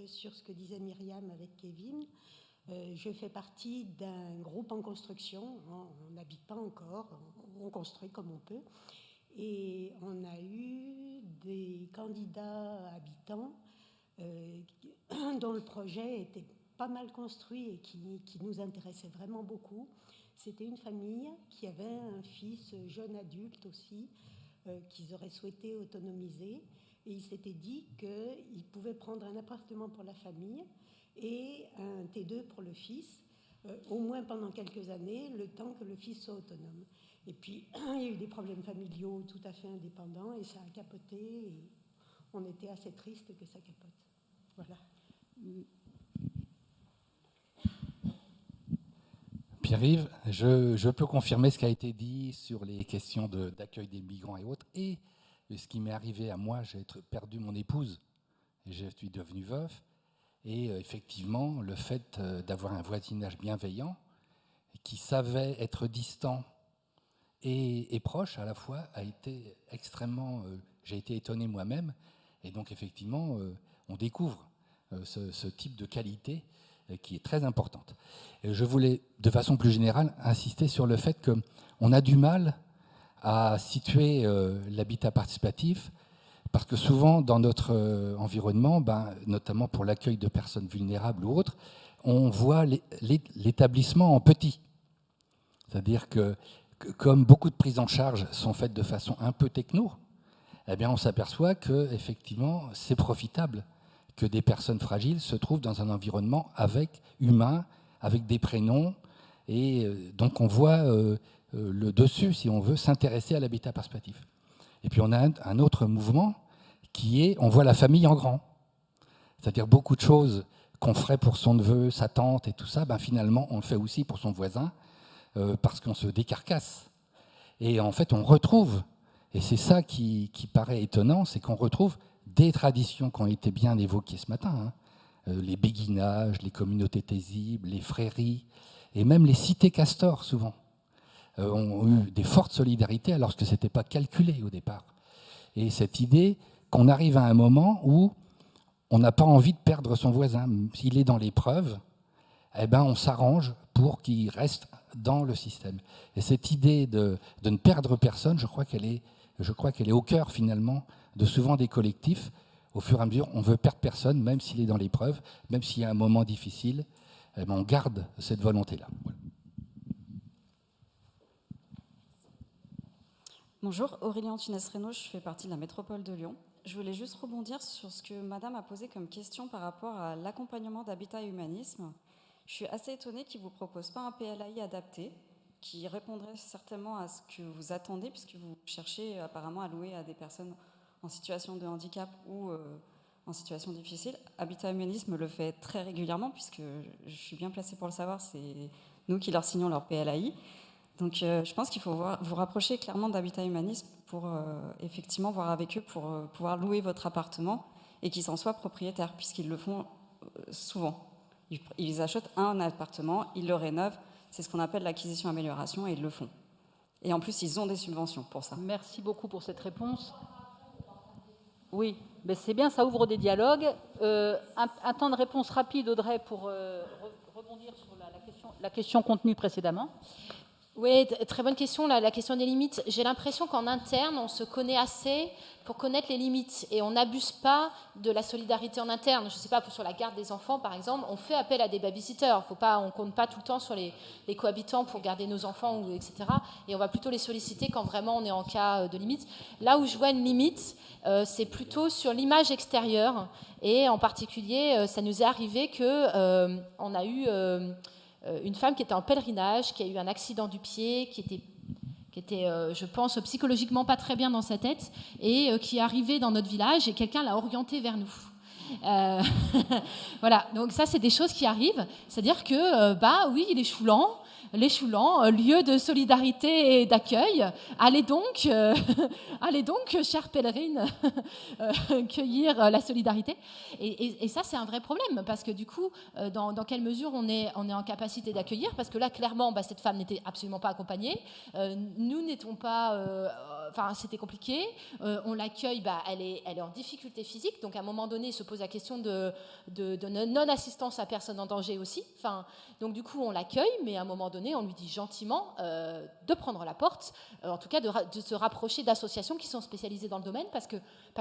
sur ce que disait Myriam avec Kevin. Je fais partie d'un groupe en construction, on n'habite pas encore, on construit comme on peut, et on a eu des candidats habitants dont le projet était pas mal construit et qui nous intéressait vraiment beaucoup. C'était une famille qui avait un fils jeune adulte aussi, qu'ils auraient souhaité autonomiser. Et ils s'étaient dit qu'ils pouvaient prendre un appartement pour la famille et un T2 pour le fils, au moins pendant quelques années, le temps que le fils soit autonome. Et puis, il y a eu des problèmes familiaux tout à fait indépendants et ça a capoté. Et on était assez tristes que ça capote. Voilà. Pierre-Yves, je peux confirmer ce qui a été dit sur les questions d'accueil des migrants et autres. Et ce qui m'est arrivé à moi, j'ai perdu mon épouse et je suis devenu veuf. Et effectivement, le fait d'avoir un voisinage bienveillant, qui savait être distant et proche à la fois, a été extrêmement... j'ai été étonné moi-même. Et donc effectivement, on découvre ce type de qualité qui est très importante. Et je voulais, de façon plus générale, insister sur le fait qu'on a du mal à situer l'habitat participatif, parce que souvent, dans notre environnement, notamment pour l'accueil de personnes vulnérables ou autres, on voit l'établissement en petit. C'est-à-dire que, comme beaucoup de prises en charge sont faites de façon un peu techno, eh bien, on s'aperçoit qu'effectivement, c'est profitable que des personnes fragiles se trouvent dans un environnement humain, avec des prénoms. Et donc, on voit le dessus, si on veut, s'intéresser à l'habitat participatif. Et puis, on a un autre mouvement qui est, on voit la famille en grand. C'est-à-dire beaucoup de choses qu'on ferait pour son neveu, sa tante et tout ça, finalement, on le fait aussi pour son voisin, parce qu'on se décarcasse. Et en fait, on retrouve, et c'est ça qui paraît étonnant, c'est qu'on retrouve des traditions qui ont été bien évoquées ce matin, les béguinages, les communautés paisibles, les frairies, et même les cités castors, souvent, ont eu des fortes solidarités alors que ce n'était pas calculé au départ. Et cette idée qu'on arrive à un moment où on n'a pas envie de perdre son voisin. S'il est dans l'épreuve, on s'arrange pour qu'il reste dans le système. Et cette idée de ne perdre personne, je crois qu'elle est au cœur, finalement, de souvent des collectifs. Au fur et à mesure, on veut perdre personne, même s'il est dans l'épreuve, même s'il y a un moment difficile, on garde cette volonté-là. Voilà. Bonjour, Aurélie Antunes-Reynaud, je fais partie de la métropole de Lyon. Je voulais juste rebondir sur ce que Madame a posé comme question par rapport à l'accompagnement d'Habitat Humanisme. Je suis assez étonnée qu'ils ne vous proposent pas un PLAI adapté, qui répondrait certainement à ce que vous attendez, puisque vous cherchez apparemment à louer à des personnes en situation de handicap ou en situation difficile. Habitat Humanisme le fait très régulièrement, puisque je suis bien placée pour le savoir, c'est nous qui leur signons leur PLAI. Donc je pense qu'il faut vous rapprocher clairement d'Habitat Humanisme pour effectivement voir avec eux pour pouvoir louer votre appartement et qu'ils en soient propriétaires, puisqu'ils le font souvent. Ils achètent un appartement, ils le rénovent, c'est ce qu'on appelle l'acquisition-amélioration et ils le font. Et en plus, ils ont des subventions pour ça. Merci beaucoup pour cette réponse. Oui, mais c'est bien, ça ouvre des dialogues. Un temps de réponse rapide, Audrey, pour rebondir sur la question contenue précédemment. Oui, très bonne question, la question des limites. J'ai l'impression qu'en interne, on se connaît assez pour connaître les limites et on n'abuse pas de la solidarité en interne. Je ne sais pas, sur la garde des enfants, par exemple, on fait appel à des babysitters. On ne compte pas tout le temps sur les cohabitants pour garder nos enfants, etc. Et on va plutôt les solliciter quand vraiment on est en cas de limite. Là où je vois une limite, c'est plutôt sur l'image extérieure. Et en particulier, ça nous est arrivé qu'on a eu... une femme qui était en pèlerinage, qui a eu un accident du pied, qui était, je pense, psychologiquement pas très bien dans sa tête, et qui est arrivée dans notre village, et quelqu'un l'a orientée vers nous. Voilà, donc ça, c'est des choses qui arrivent. C'est-à-dire que, oui, les Choulans, lieu de solidarité et d'accueil. Allez donc, chères pèlerines, cueillir la solidarité. Et ça, c'est un vrai problème, parce que du coup, dans quelle mesure on est en capacité d'accueillir? Parce que là, clairement, cette femme n'était absolument pas accompagnée. Nous n'étions pas... c'était compliqué. On l'accueille, elle est en difficulté physique. Donc, à un moment donné, il se pose la question de non-assistance à personne en danger aussi. Donc, du coup, on l'accueille, mais à un moment donné, on lui dit gentiment de prendre la porte, en tout cas de se rapprocher d'associations qui sont spécialisées dans le domaine, parce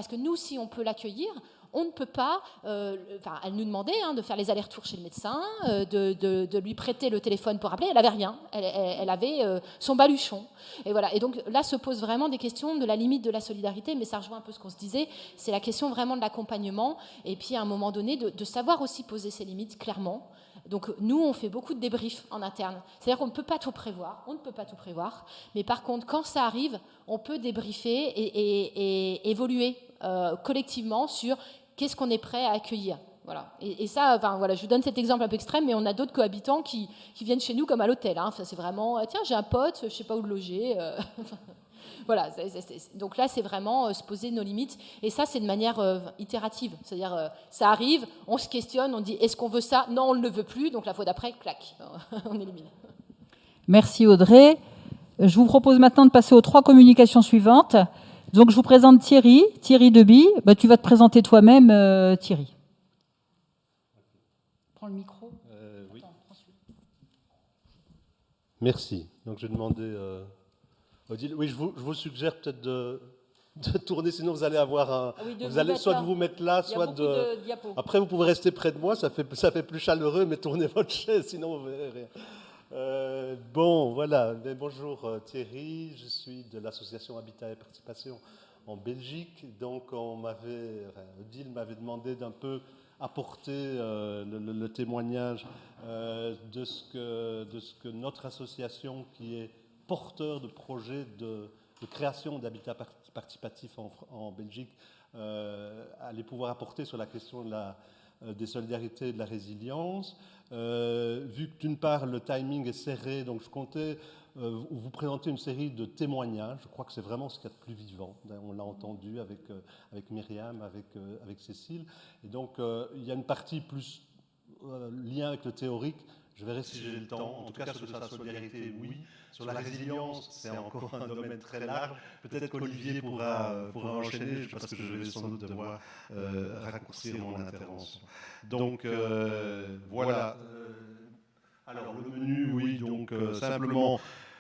que nous, si on peut l'accueillir, on ne peut pas... elle nous demandait de faire les allers-retours chez le médecin, de lui prêter le téléphone pour appeler. Elle n'avait rien. Elle avait son baluchon. Et voilà. Et donc là se posent vraiment des questions de la limite de la solidarité, mais ça rejoint un peu ce qu'on se disait. C'est la question vraiment de l'accompagnement, et puis à un moment donné, de savoir aussi poser ses limites clairement. Donc nous, on fait beaucoup de débriefs en interne. C'est-à-dire qu'on ne peut pas tout prévoir, mais par contre, quand ça arrive, on peut débriefer et évoluer collectivement sur qu'est-ce qu'on est prêt à accueillir. Voilà. Et ça, je vous donne cet exemple un peu extrême, mais on a d'autres cohabitants qui viennent chez nous comme à l'hôtel. C'est vraiment, tiens, j'ai un pote, je ne sais pas où le loger. Voilà, donc là, c'est vraiment se poser nos limites. Et ça, c'est de manière itérative. C'est-à-dire, ça arrive, on se questionne, on dit, est-ce qu'on veut ça? Non, on ne le veut plus. Donc la fois d'après, clac, on élimine. Merci Audrey. Je vous propose maintenant de passer aux 3 communications suivantes. Donc je vous présente Thierry Deby. Tu vas te présenter toi-même, Thierry. Prends le micro. Oui. Merci. Donc je vais demander... Odile, oui, je vous suggère peut-être de tourner, sinon vous allez avoir vous allez soit de vous mettre là, soit de après vous pouvez rester près de moi, ça fait plus chaleureux, mais tournez votre chaise, sinon vous verrez rien. Bon, voilà. Mais bonjour Thierry, je suis de l'association Habitat et Participation en Belgique. Donc Odile m'avait demandé d'un peu apporter le témoignage de ce que notre association, qui est porteur de projets de création d'habitat participatif en Belgique, allait pouvoir apporter sur la question des solidarités et de la résilience. Vu que d'une part le timing est serré, donc je comptais vous présenter une série de témoignages. Je crois que c'est vraiment ce qu'il y a de plus vivant. On l'a entendu avec Myriam, avec Cécile. Et donc il y a une partie plus lien avec le théorique. Je verrai si j'ai le temps. En tout cas, sur la solidarité, oui. Sur la résilience, c'est encore un domaine très large. Peut-être qu'Olivier pourra enchaîner, parce que je vais sans doute devoir raccourcir mon intervention. Donc, voilà. Alors, le menu, oui, donc simplement,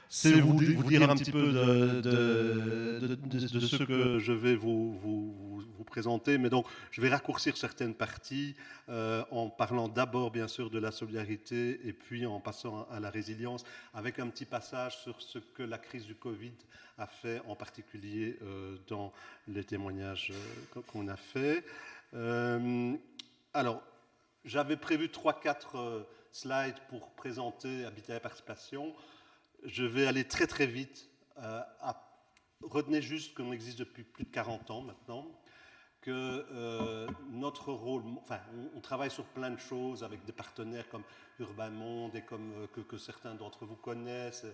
c'est vous dire un petit peu de ce que je vais vous présenter. Mais donc, je vais raccourcir certaines parties en parlant d'abord, bien sûr, de la solidarité et puis en passant à la résilience, avec un petit passage sur ce que la crise du Covid a fait, en particulier dans les témoignages qu'on a faits. Alors, j'avais prévu 3-4 slides pour présenter Habitat et Participation. Je vais aller très très vite. Retenez juste qu'on existe depuis plus de 40 ans maintenant, que notre rôle, enfin, on travaille sur plein de choses avec des partenaires comme Urbain Monde et comme que certains d'entre vous connaissent,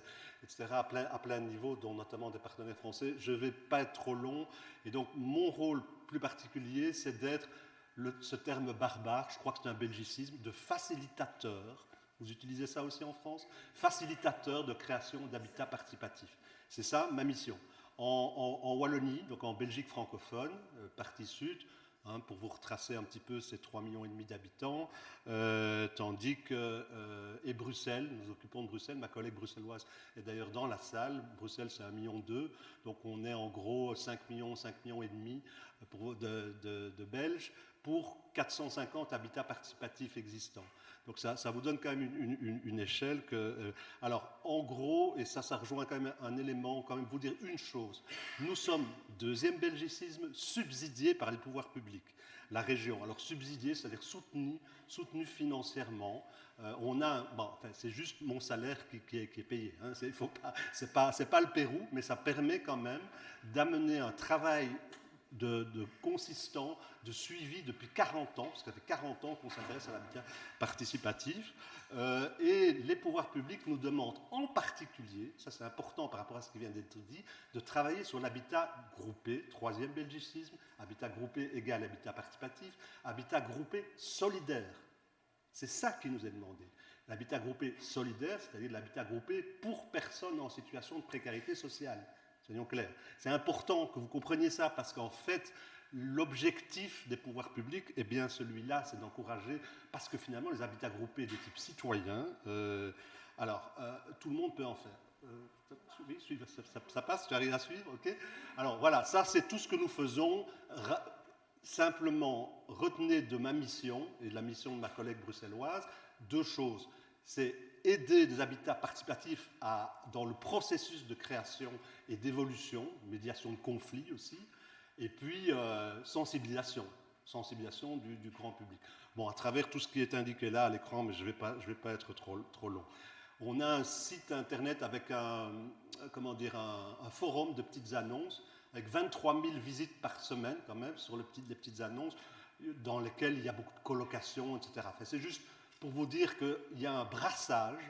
etc., à plein de niveaux, dont notamment des partenaires français. Je ne vais pas être trop long, et donc mon rôle plus particulier, c'est d'être ce terme barbare, je crois que c'est un belgicisme, de facilitateur. Vous utilisez ça aussi en France? Facilitateur de création d'habitat participatif. C'est ça ma mission. En Wallonie, donc en Belgique francophone, partie sud, hein, pour vous retracer un petit peu, c'est 3,5 millions d'habitants, tandis que, et Bruxelles, nous occupons de Bruxelles, ma collègue bruxelloise est d'ailleurs dans la salle, Bruxelles c'est 1,2 million, donc on est en gros 5,5 millions de Belges, pour 450 habitats participatifs existants. Donc ça vous donne quand même une échelle que... alors, en gros, et ça rejoint quand même un élément, quand même vous dire une chose. Nous sommes, deuxième belgicisme, subsidiés par les pouvoirs publics. La région, alors subsidié, c'est-à-dire soutenu financièrement. On a, bon, enfin, c'est juste mon salaire qui est payé. Hein. C'est pas le Pérou, mais ça permet quand même d'amener un travail de consistant, de suivi depuis 40 ans, parce que ça fait 40 ans qu'on s'intéresse à l'habitat participatif, et les pouvoirs publics nous demandent en particulier, ça c'est important par rapport à ce qui vient d'être dit, de travailler sur l'habitat groupé, troisième belgicisme, habitat groupé égale habitat participatif, habitat groupé solidaire. C'est ça qui nous est demandé. L'habitat groupé solidaire, c'est-à-dire l'habitat groupé pour personnes en situation de précarité sociale. Soyons clairs. C'est important que vous compreniez ça parce qu'en fait, l'objectif des pouvoirs publics est bien celui-là, c'est d'encourager, parce que finalement, les habitats groupés de type citoyen, tout le monde peut en faire. Oui, ça passe, tu arrives à suivre, ok? Alors voilà, ça c'est tout ce que nous faisons. Simplement, retenez de ma mission et de la mission de ma collègue bruxelloise, 2 choses. C'est aider des habitats participatifs dans le processus de création et d'évolution, médiation de conflits aussi, et puis sensibilisation du grand public. Bon, à travers tout ce qui est indiqué là à l'écran, mais je vais pas être trop long. On a un site internet avec un forum de petites annonces, avec 23 000 visites par semaine quand même, sur les petites annonces, dans lesquelles il y a beaucoup de colocations, etc. Enfin, c'est juste pour vous dire qu'il y a un brassage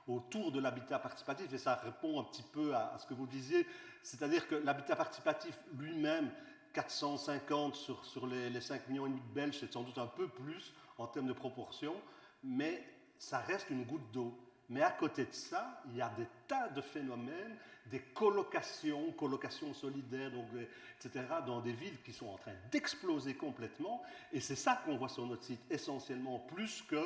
autour de l'habitat participatif, et ça répond un petit peu à ce que vous disiez, c'est-à-dire que l'habitat participatif lui-même, 450 sur les 5,5 millions de Belges, c'est sans doute un peu plus en termes de proportion, mais ça reste une goutte d'eau. Mais à côté de ça, il y a des tas de phénomènes, des colocations solidaires, donc, etc., dans des villes qui sont en train d'exploser complètement. Et c'est ça qu'on voit sur notre site, essentiellement, plus que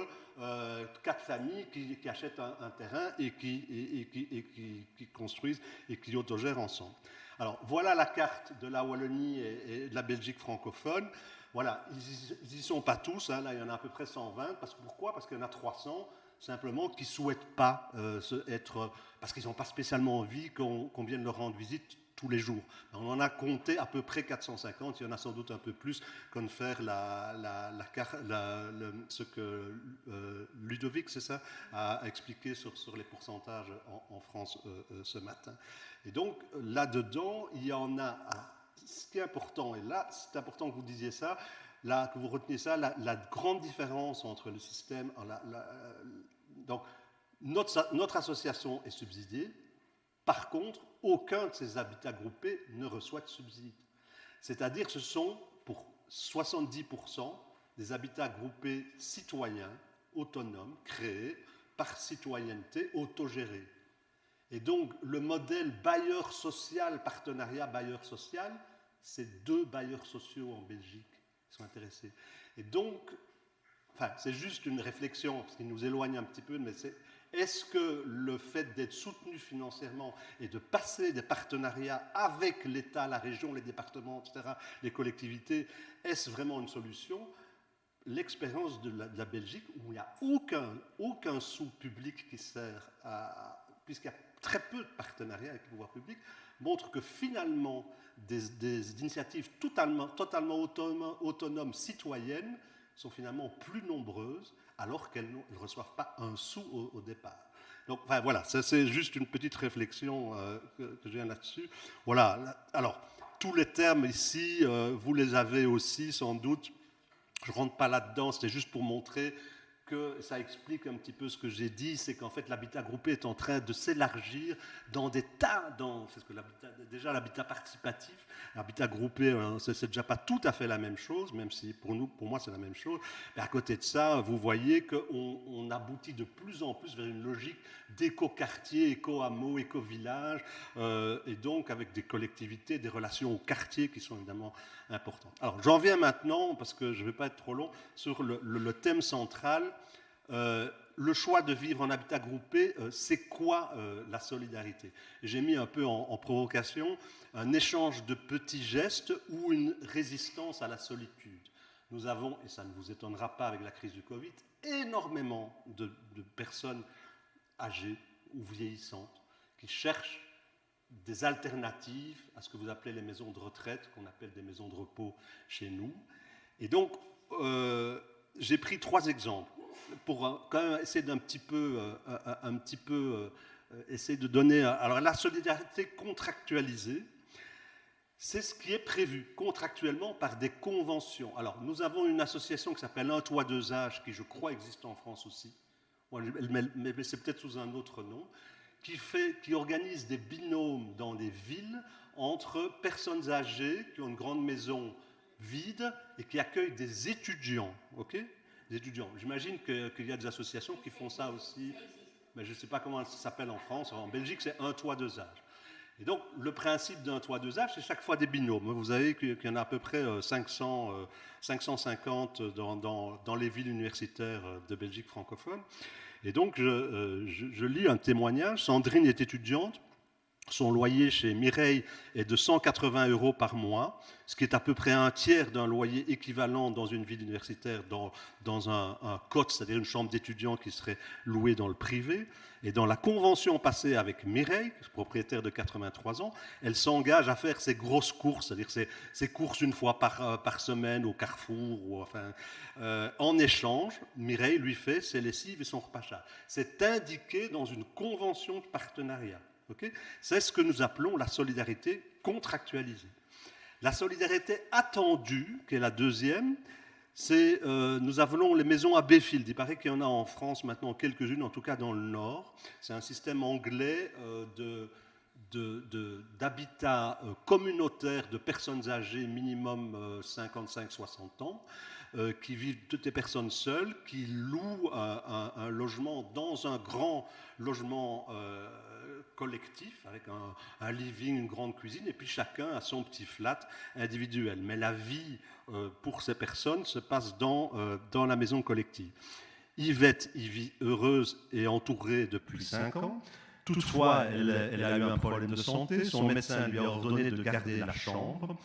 4 familles qui achètent un terrain et qui construisent et qui autogèrent ensemble. Alors, voilà la carte de la Wallonie et de la Belgique francophone. Voilà, ils n'y sont pas tous, hein, là il y en a à peu près 120. Pourquoi? Parce qu'il y en a 300 simplement qui ne souhaitent pas parce qu'ils n'ont pas spécialement envie qu'on vienne leur rendre visite tous les jours. On en a compté à peu près 450, il y en a sans doute un peu plus, comme faire ce que Ludovic, c'est ça, a expliqué sur les pourcentages en France ce matin. Et donc, là-dedans, il y en a... Ce qui est important, et là, c'est important que vous disiez ça, là, que vous reteniez ça, la grande différence entre le système... donc, notre association est subsidiée. Par contre, aucun de ces habitats groupés ne reçoit de subside. C'est-à-dire que ce sont, pour 70%, des habitats groupés citoyens, autonomes, créés par citoyenneté, autogérés. Et donc, le modèle bailleur social, partenariat bailleur social, c'est 2 bailleurs sociaux en Belgique qui sont intéressés. Et donc, enfin, c'est juste une réflexion, ce qui nous éloigne un petit peu, mais c'est est-ce que le fait d'être soutenu financièrement et de passer des partenariats avec l'État, la région, les départements, etc., les collectivités, est-ce vraiment une solution? L'expérience de la Belgique, où il n'y a aucun sou public qui sert puisqu'il y a très peu de partenariats avec le pouvoir public, montre que finalement, des initiatives totalement autonomes, citoyennes, sont finalement plus nombreuses, alors qu'elles ne reçoivent pas un sou au départ. Donc enfin, voilà, ça c'est juste une petite réflexion que je viens là-dessus. Voilà, alors, tous les termes ici, vous les avez aussi sans doute. Je ne rentre pas là-dedans, c'était juste pour montrer que ça explique un petit peu ce que j'ai dit, c'est qu'en fait l'habitat groupé est en train de s'élargir dans des tas, c'est ce que déjà l'habitat participatif, l'habitat groupé, c'est déjà pas tout à fait la même chose, même si pour moi c'est la même chose, mais à côté de ça, vous voyez qu'on aboutit de plus en plus vers une logique d'éco-quartier, éco-hameau, éco-village, et donc avec des collectivités, des relations au quartier qui sont évidemment importantes. Alors j'en viens maintenant, parce que je ne vais pas être trop long, sur le thème central. Le choix de vivre en habitat groupé, c'est quoi la solidarité? J'ai mis un peu en provocation un échange de petits gestes ou une résistance à la solitude. Nous avons, et ça ne vous étonnera pas avec la crise du Covid, énormément de personnes âgées ou vieillissantes qui cherchent des alternatives à ce que vous appelez les maisons de retraite, qu'on appelle des maisons de repos chez nous. Et donc, j'ai pris 3 exemples pour quand même essayer d'un petit peu, essayer de donner. Alors, la solidarité contractualisée, c'est ce qui est prévu contractuellement par des conventions. Alors, nous avons une association qui s'appelle Un Toit Deux Âges, qui je crois existe en France aussi, mais c'est peut-être sous un autre nom, qui organise des binômes dans des villes entre personnes âgées qui ont une grande maison vide et qui accueillent des étudiants. Okay, des étudiants. J'imagine qu'il y a des associations qui font ça aussi, mais je ne sais pas comment ça s'appelle en France. En Belgique, c'est Un Toit Deux Âges. Et donc, le principe d'un toit deux âges, c'est chaque fois des binômes. Vous savez qu'il y en a à peu près 550 dans les villes universitaires de Belgique francophone. Et donc, je lis un témoignage. Sandrine est étudiante. Son loyer chez Mireille est de 180 € par mois, ce qui est à peu près un tiers d'un loyer équivalent dans une ville universitaire, dans un COT, c'est-à-dire une chambre d'étudiants qui serait louée dans le privé. Et dans la convention passée avec Mireille, propriétaire de 83 ans, elle s'engage à faire ses grosses courses, c'est-à-dire ses courses une fois par semaine au Carrefour. En échange, Mireille lui fait ses lessives et son repachage. C'est indiqué dans une convention de partenariat. Okay, c'est ce que nous appelons la solidarité contractualisée. La solidarité attendue, qui est la deuxième, c'est, nous avons les maisons à Bayfield. Il paraît qu'il y en a en France maintenant quelques-unes, en tout cas dans le Nord. C'est un système anglais d'habitat communautaire de personnes âgées minimum 55-60 ans, qui vivent toutes les personnes seules, qui louent un logement dans un grand logement collectif, avec un living, une grande cuisine, et puis chacun a son petit flat individuel. Mais la vie pour ces personnes se passe dans la maison collective. Yvette y vit heureuse et entourée depuis 5 ans. Toutefois, elle a eu un problème de santé. Son médecin lui a ordonné de garder la chambre.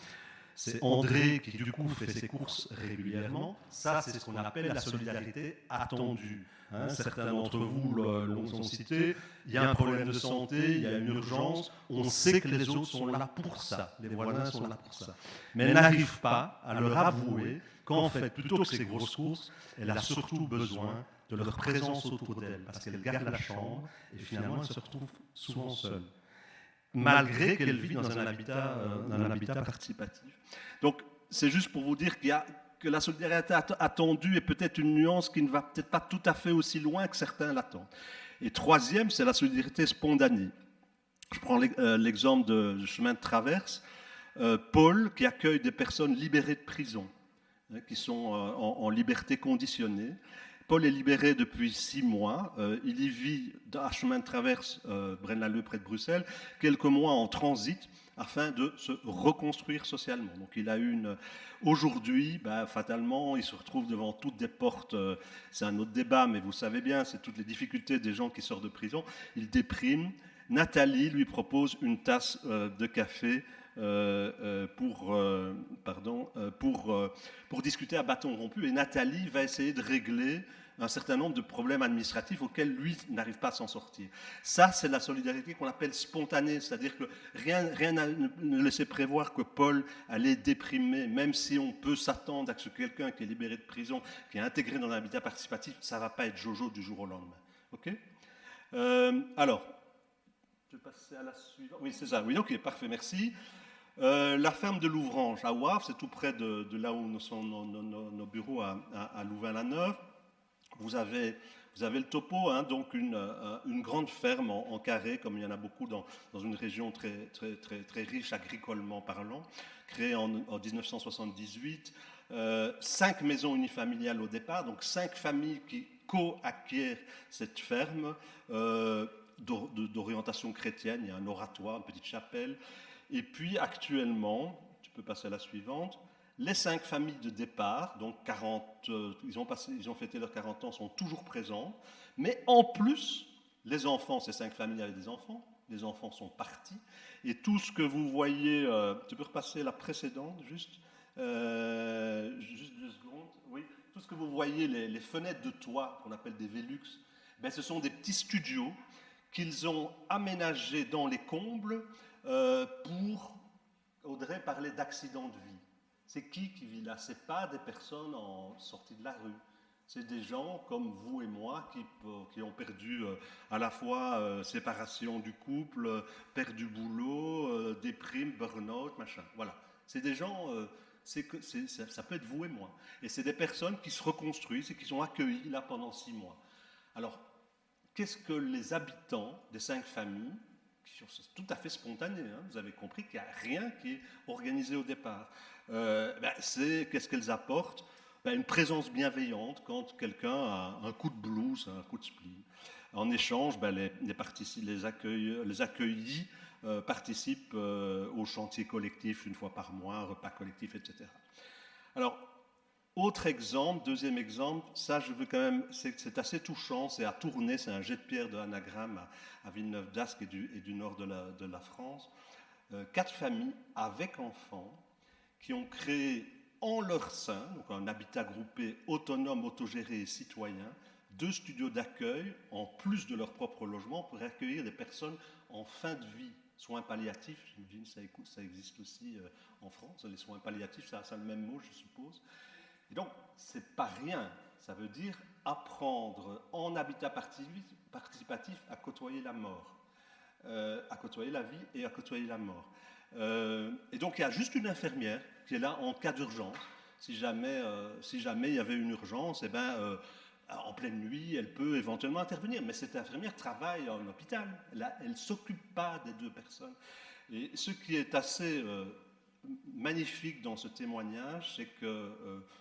C'est André qui, du coup, fait ses courses régulièrement. Ça, c'est ce qu'on appelle la solidarité attendue. Certains d'entre vous l'ont cité. Il y a un problème de santé, il y a une urgence. On sait que les autres sont là pour ça. Les voisins sont là pour ça. Mais elle n'arrive pas à leur avouer qu'en fait, plutôt que ces grosses courses, elle a surtout besoin de leur présence autour d'elle, parce qu'elle garde la chambre et finalement, elle se retrouve souvent seule, malgré qu'elle vit dans un habitat participatif. Donc, c'est juste pour vous dire que la solidarité attendue est peut-être une nuance qui ne va peut-être pas tout à fait aussi loin que certains l'attendent. Et troisième, c'est la solidarité spontanée. Je prends l'exemple du chemin de traverse. Paul, qui accueille des personnes libérées de prison, qui sont en liberté conditionnée. Paul est libéré depuis 6 mois. Il y vit à chemin de traverse, Braine-l'Alleud, près de Bruxelles, quelques mois en transit afin de se reconstruire socialement. Donc il a aujourd'hui, fatalement, il se retrouve devant toutes des portes. C'est un autre débat, mais vous savez bien, c'est toutes les difficultés des gens qui sortent de prison. Il déprime. Nathalie lui propose une tasse de café pour discuter à bâton rompu. Et Nathalie va essayer de régler un certain nombre de problèmes administratifs auxquels lui n'arrive pas à s'en sortir. Ça, c'est la solidarité qu'on appelle spontanée, c'est-à-dire que rien ne laissait prévoir que Paul allait déprimer, même si on peut s'attendre à ce que quelqu'un qui est libéré de prison, qui est intégré dans l'habitat participatif, ça ne va pas être Jojo du jour au lendemain. Ok ? Alors, je vais passer à la suivante. Oui, c'est ça. Oui, ok, parfait, merci. La ferme de Louvrange à Wavre, c'est tout près de là où sont nos bureaux à Louvain-la-Neuve. Vous avez le topo, hein, donc une grande ferme en carré, comme il y en a beaucoup dans une région très riche agricolement parlant, créée en 1978. 5 maisons unifamiliales au départ, donc 5 familles qui co-acquièrent cette ferme d'orientation chrétienne. Il y a un oratoire, une petite chapelle. Et puis actuellement, tu peux passer à la suivante, les 5 familles de départ, donc 40, ils ont fêté leurs 40 ans, sont toujours présents, mais en plus, les enfants, ces 5 familles avaient des enfants, les enfants sont partis, et tout ce que vous voyez, tu peux repasser la précédente, juste 2 secondes, oui, tout ce que vous voyez, les fenêtres de toit, qu'on appelle des Velux, ben, ce sont des petits studios qu'ils ont aménagés dans les combles pour, Audrey parlait d'accidents de vie. C'est qui vit là? Ce n'est pas des personnes en sortie de la rue. C'est des gens comme vous et moi qui ont perdu à la fois séparation du couple, perte du boulot, déprime, burn-out, machin. Voilà. C'est des gens, ça peut être vous et moi. Et c'est des personnes qui se reconstruisent et qui sont accueillies là pendant 6 mois. Alors, qu'est-ce que les habitants des 5 familles, c'est tout à fait spontané, hein, vous avez compris qu'il n'y a rien qui est organisé au départ. Qu'est-ce qu'elles apportent? Une présence bienveillante quand quelqu'un a un coup de blues, un coup de spleen. En échange, les accueillis participent au chantier collectif une fois par mois, un repas collectif, etc. Alors, autre exemple, deuxième exemple, ça je veux quand même, c'est assez touchant, c'est à Tournai, c'est un jet de pierre de Anagramme à Villeneuve d'Ascq et du nord de la France. 4 familles avec enfants qui ont créé en leur sein, donc un habitat groupé autonome, autogéré et citoyen, 2 studios d'accueil en plus de leur propre logement pour accueillir des personnes en fin de vie. Soins palliatifs, j'imagine ça existe aussi en France, les soins palliatifs, ça a le même mot, je suppose. Et donc, ce n'est pas rien, ça veut dire apprendre en habitat participatif à côtoyer la mort, à côtoyer la vie et à côtoyer la mort. Et donc, il y a juste une infirmière qui est là en cas d'urgence. Si jamais il y avait une urgence, en pleine nuit, elle peut éventuellement intervenir. Mais cette infirmière travaille en hôpital. Elle ne s'occupe pas des 2 personnes. Et ce qui est assez magnifique dans ce témoignage, c'est que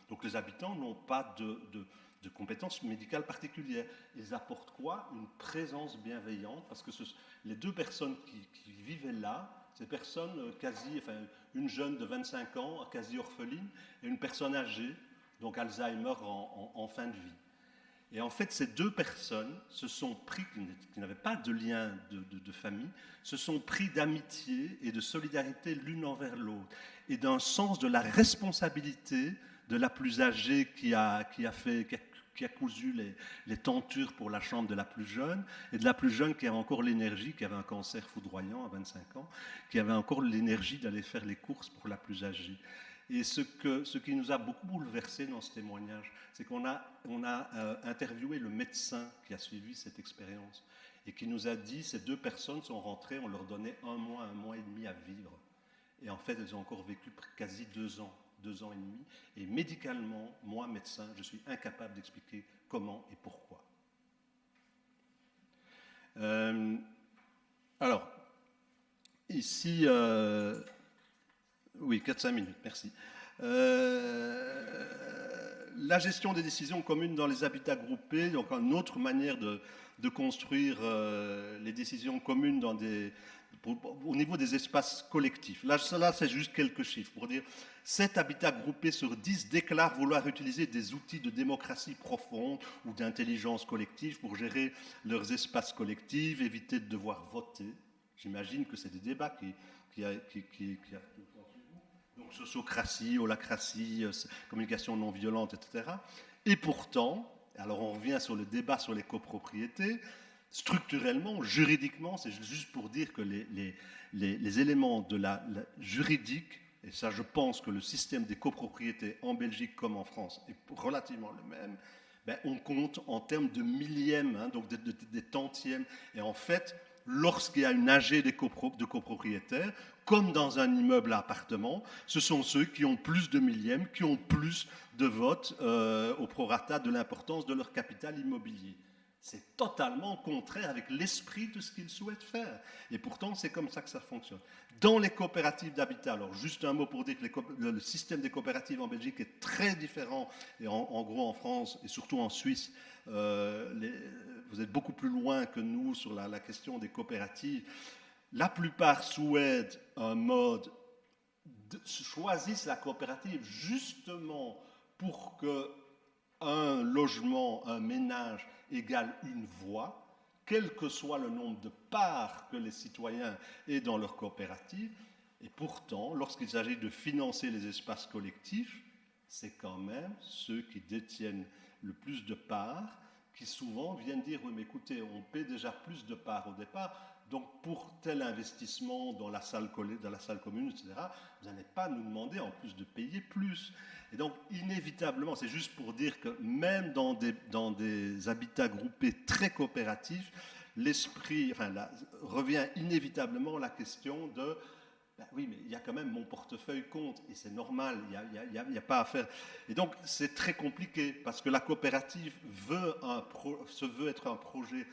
donc les habitants n'ont pas de compétences médicales particulières. Ils apportent quoi? Une présence bienveillante, parce que les 2 personnes qui vivaient là, ces personnes une jeune de 25 ans, quasi orpheline, et une personne âgée, donc Alzheimer en fin de vie. Et en fait, ces 2 personnes se sont pris, qui n'avaient pas de lien de famille, se sont pris d'amitié et de solidarité l'une envers l'autre, et d'un sens de la responsabilité de la plus âgée qui a cousu les tentures pour la chambre de la plus jeune, et de la plus jeune qui avait encore l'énergie, qui avait un cancer foudroyant à 25 ans, qui avait encore l'énergie d'aller faire les courses pour la plus âgée. Et ce qui nous a beaucoup bouleversé dans ce témoignage, c'est qu'on a interviewé le médecin qui a suivi cette expérience et qui nous a dit, ces 2 personnes sont rentrées, on leur donnait 1 mois et demi à vivre. Et en fait, elles ont encore vécu quasi 2 ans. 2 ans et demi, et médicalement, moi, médecin, je suis incapable d'expliquer comment et pourquoi. Alors, ici, oui, 4-5 minutes, merci. la gestion des décisions communes dans les habitats groupés, donc une autre manière de construire les décisions communes au niveau des espaces collectifs. Là, c'est juste quelques chiffres pour dire 7 habitats groupés sur 10 déclarent vouloir utiliser des outils de démocratie profonde ou d'intelligence collective pour gérer leurs espaces collectifs, éviter de devoir voter. J'imagine que c'est des débats qui donc sociocratie, holacratie, communication non violente, etc. Et pourtant, alors on revient sur le débat sur les copropriétés, structurellement, juridiquement, c'est juste pour dire que les éléments de la juridique, et ça je pense que le système des copropriétés en Belgique comme en France est relativement le même, ben, on compte en termes de millièmes, hein, donc des tantièmes, et en fait, lorsqu'il y a une AG de copropriétaires, comme dans un immeuble à appartement, ce sont ceux qui ont plus de millièmes, qui ont plus de votes au prorata de l'importance de leur capital immobilier. C'est totalement contraire avec l'esprit de ce qu'ils souhaitent faire. Et pourtant, c'est comme ça que ça fonctionne. Dans les coopératives d'habitat, alors juste un mot pour dire que le système des coopératives en Belgique est très différent, et en gros en France, et surtout en Suisse, vous êtes beaucoup plus loin que nous sur la question des coopératives. La plupart souhaitent un mode, choisissent la coopérative justement pour que un logement, un ménage égale une voix, quel que soit le nombre de parts que les citoyens aient dans leur coopérative. Et pourtant, lorsqu'il s'agit de financer les espaces collectifs, c'est quand même ceux qui détiennent le plus de parts qui souvent viennent dire « oui, mais écoutez, on paie déjà plus de parts au départ, donc pour tel investissement dans la salle commune, etc., vous n'allez pas nous demander en plus de payer plus ». Et donc, inévitablement, c'est juste pour dire que même dans des habitats groupés très coopératifs, l'esprit, revient inévitablement la question de ben oui, mais il y a quand même mon portefeuille compte, et c'est normal, il n'y a pas à faire. Et donc, c'est très compliqué, parce que la coopérative se veut être un projet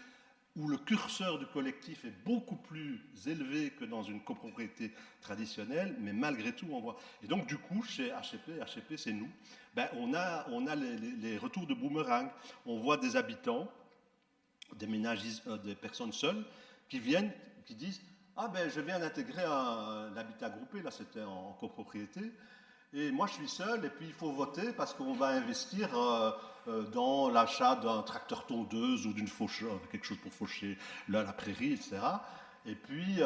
où le curseur du collectif est beaucoup plus élevé que dans une copropriété traditionnelle, mais malgré tout, on voit. Et donc, du coup, chez HEP, c'est nous, ben, on a les retours de boomerang. On voit des habitants, des ménages, des personnes seules, qui viennent, qui disent « Ah ben, je viens d'intégrer un habitat groupé, là c'était en copropriété, et moi je suis seul, et puis il faut voter parce qu'on va investir dans l'achat d'un tracteur tondeuse ou d'une faucheuse, quelque chose pour faucher la prairie, etc. Et puis,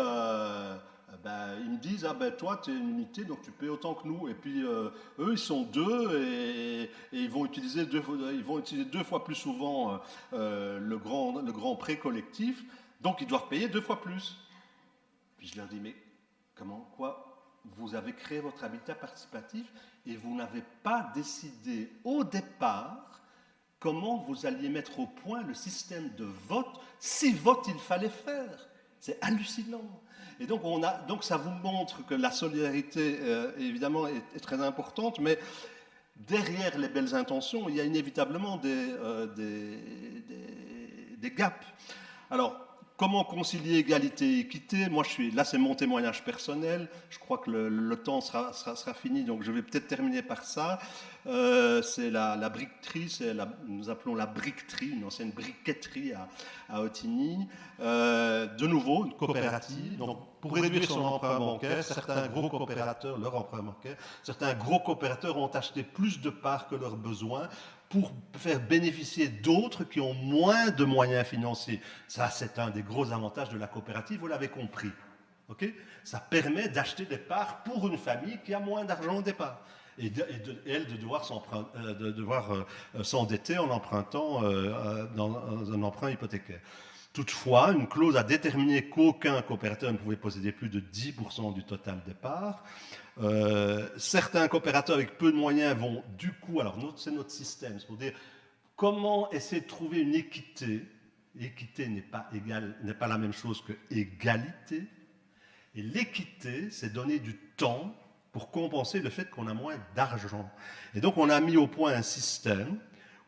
ben, ils me disent, ah ben toi tu es une unité, donc tu payes autant que nous. Et puis eux ils sont deux et ils vont utiliser deux fois plus souvent le grand prêt collectif, donc ils doivent payer 2 fois plus. Puis je leur dis, mais quoi, vous avez créé votre habitat participatif et vous n'avez pas décidé au départ comment vous alliez mettre au point le système de vote, si vote il fallait faire. C'est hallucinant. Et donc, ça vous montre que la solidarité, évidemment, est très importante, mais derrière les belles intentions, il y a inévitablement des gaps. Alors, comment concilier égalité et équité? Moi, là, c'est mon témoignage personnel. Je crois que le temps sera fini, donc je vais peut-être terminer par ça. C'est la briqueterie, nous appelons la briqueterie, une ancienne briqueterie à Ottigny. De nouveau, une coopérative. Donc, pour réduire son emprunt bancaire, certains gros coopérateurs ont acheté plus de parts que leurs besoins pour faire bénéficier d'autres qui ont moins de moyens financiers. Ça, c'est un des gros avantages de la coopérative, vous l'avez compris. Okay? Ça permet d'acheter des parts pour une famille qui a moins d'argent au départ. Et elle de devoir s'endetter en empruntant dans un emprunt hypothécaire. Toutefois, une clause a déterminé qu'aucun coopérateur ne pouvait posséder plus de 10% du total des parts. Certains coopérateurs avec peu de moyens vont du coup, alors c'est notre système, c'est pour dire comment essayer de trouver une équité. Équité n'est pas la même chose que égalité. Et l'équité, c'est donner du temps pour compenser le fait qu'on a moins d'argent. Et donc on a mis au point un système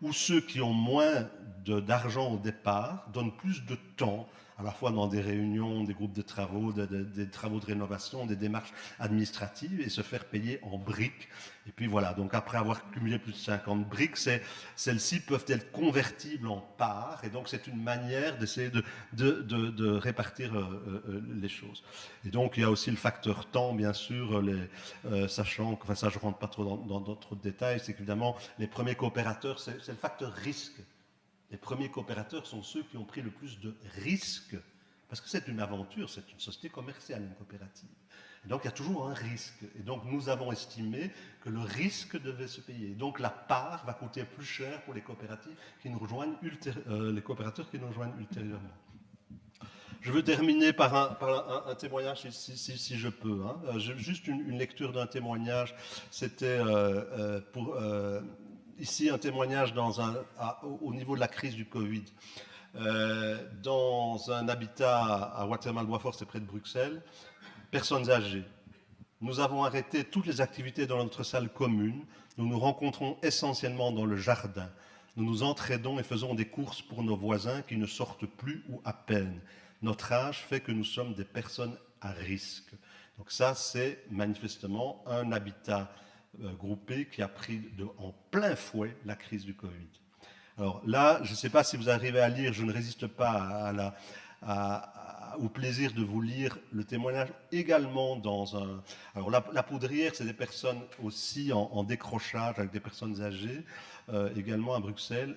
où ceux qui ont moins d'argent au départ donnent plus de temps à la fois dans des réunions, des groupes de travaux, des travaux de rénovation, des démarches administratives, et se faire payer en briques. Et puis voilà, donc après avoir cumulé plus de 50 briques, celles-ci peuvent être convertibles en parts, et donc c'est une manière d'essayer de répartir les choses. Et donc il y a aussi le facteur temps, bien sûr, sachant que, enfin ça je ne rentre pas trop dans d'autres détails, c'est qu'évidemment les premiers coopérateurs, c'est le facteur risque. Les premiers coopérateurs sont ceux qui ont pris le plus de risques, parce que c'est une aventure, c'est une société commerciale, une coopérative. Et donc il y a toujours un risque. Et donc nous avons estimé que le risque devait se payer. Donc la part va coûter plus cher pour les coopératives qui nous rejoignent les coopérateurs qui nous rejoignent ultérieurement. Je veux terminer par un témoignage, si je peux. Hein. Juste une lecture d'un témoignage. C'était ici un témoignage au niveau de la crise du Covid. Dans un habitat à Watermal-Boisfort, c'est près de Bruxelles, personnes âgées. Nous avons arrêté toutes les activités dans notre salle commune. Nous nous rencontrons essentiellement dans le jardin. Nous nous entraidons et faisons des courses pour nos voisins qui ne sortent plus ou à peine. Notre âge fait que nous sommes des personnes à risque. Donc ça, c'est manifestement un habitat groupé qui a pris en plein fouet la crise du Covid. Alors là, je ne sais pas si vous arrivez à lire, je ne résiste pas au plaisir de vous lire le témoignage également dans un... Alors la poudrière, c'est des personnes aussi en décrochage avec des personnes âgées, également à Bruxelles,